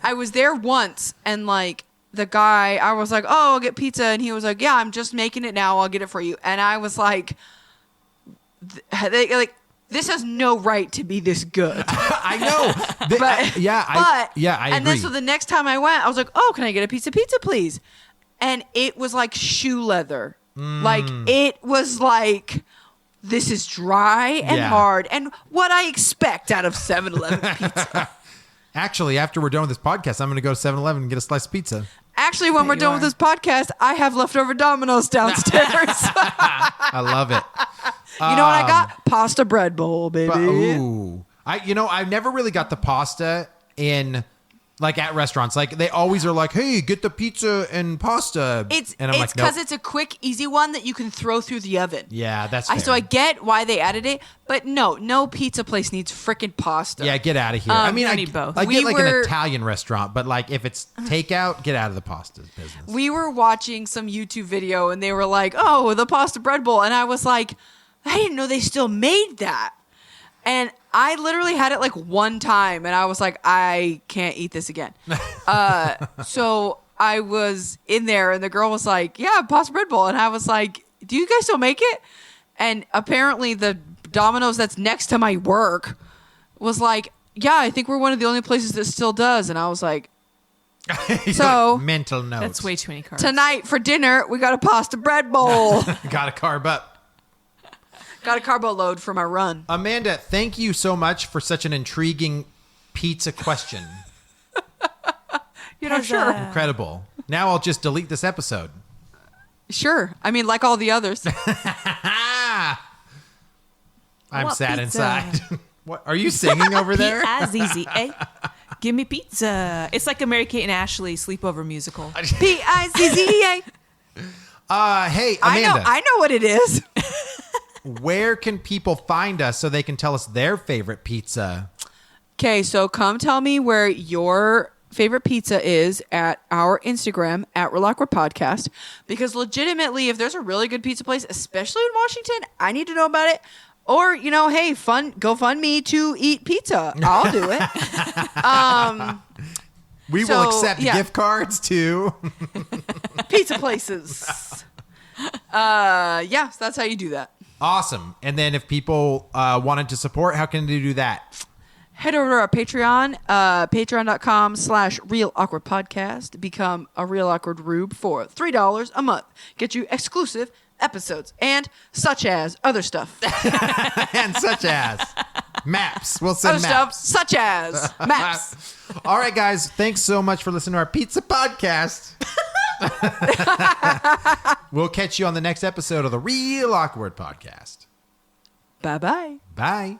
Speaker 2: I was there once, and like the guy, I was like, "Oh, I'll get pizza," and he was like, "Yeah, I'm just making it now. I'll get it for you." And I was like, "This has no right to be this good."
Speaker 1: I know.
Speaker 2: But
Speaker 1: I agree.
Speaker 2: And then so the next time I went, I was like, "Oh, can I get a piece of pizza, please?" And it was like shoe leather. Like it was like, this is dry and
Speaker 1: Yeah.
Speaker 2: hard, and what I expect out of 7-Eleven pizza.
Speaker 1: Actually, after we're done with this podcast, I'm going to go to 7-Eleven and get a slice of pizza.
Speaker 2: Actually, when we're
Speaker 3: you
Speaker 2: done with
Speaker 3: are.
Speaker 2: this podcast, I have leftover Domino's downstairs.
Speaker 1: I love it.
Speaker 2: You know what I got? Pasta bread bowl, baby.
Speaker 1: But, ooh, I never really got the pasta in like at restaurants. Like they always are like, "Hey, get the pizza and pasta."
Speaker 2: It's
Speaker 1: and I'm like,
Speaker 2: because
Speaker 1: nope.
Speaker 2: it's a quick, easy one that you can throw through the oven.
Speaker 1: Yeah, that's fair.
Speaker 2: So I get why they added it, but no pizza place needs freaking pasta.
Speaker 1: Yeah, get out of here. I mean,
Speaker 3: I
Speaker 1: I
Speaker 3: need both.
Speaker 1: I
Speaker 2: We
Speaker 1: get like
Speaker 2: were-
Speaker 1: an Italian restaurant, but like if it's takeout, get out of the pasta business.
Speaker 2: We were watching some YouTube video and they were like, "Oh, the pasta bread bowl," and I was like, "I didn't know they still made that." And I literally had it like one time, and I was like, "I can't eat this again." So I was in there, and the girl was like, "Yeah, pasta bread bowl," and I was like, "Do you guys still make it?" And apparently, the Domino's that's next to my work was like, "Yeah, I think we're one of the only places that still does." And I was like, So-
Speaker 1: mental notes.
Speaker 3: That's way too many carbs.
Speaker 2: "Tonight for dinner, we got a pasta bread bowl."
Speaker 1: Got to carb up.
Speaker 2: Got a carbo load for my run.
Speaker 1: Amanda, thank you so much for such an intriguing pizza question.
Speaker 2: Sure.
Speaker 1: Incredible. Now I'll just delete this episode.
Speaker 2: Sure. I mean, like all the others.
Speaker 1: I'm
Speaker 3: want
Speaker 1: sad
Speaker 3: pizza.
Speaker 1: inside. What are you singing over there?
Speaker 3: P-I-Z-Z-A. Give me pizza. It's like a Mary Kate and Ashley sleepover musical.
Speaker 2: P-I-Z-Z-E-A.
Speaker 1: Hey, Amanda,
Speaker 2: I know what it is.
Speaker 1: where can people find us so they can tell us their favorite pizza?
Speaker 2: Okay, so come tell me where your favorite pizza is at our Instagram at Real Awkward Podcast. Because legitimately, if there's a really good pizza place, especially in Washington, I need to know about it. Or, hey, go fund me to eat pizza. I'll do it.
Speaker 1: We
Speaker 2: So,
Speaker 1: will accept
Speaker 2: yeah.
Speaker 1: gift cards too.
Speaker 2: pizza places. Yeah, so that's how you do that.
Speaker 1: Awesome. And then if people wanted to support, how can they do that?
Speaker 2: Head over to our Patreon, patreon.com/Real Awkward Podcast. Become a Real Awkward Rube for $3 a month. Get you exclusive episodes and such as other stuff.
Speaker 1: And such as maps. We'll send
Speaker 2: Other
Speaker 1: maps.
Speaker 2: stuff such as maps.
Speaker 1: All right, guys. Thanks so much for listening to our pizza podcast. We'll catch you on the next episode of the Real Awkward Podcast.
Speaker 2: Bye-bye.
Speaker 1: Bye.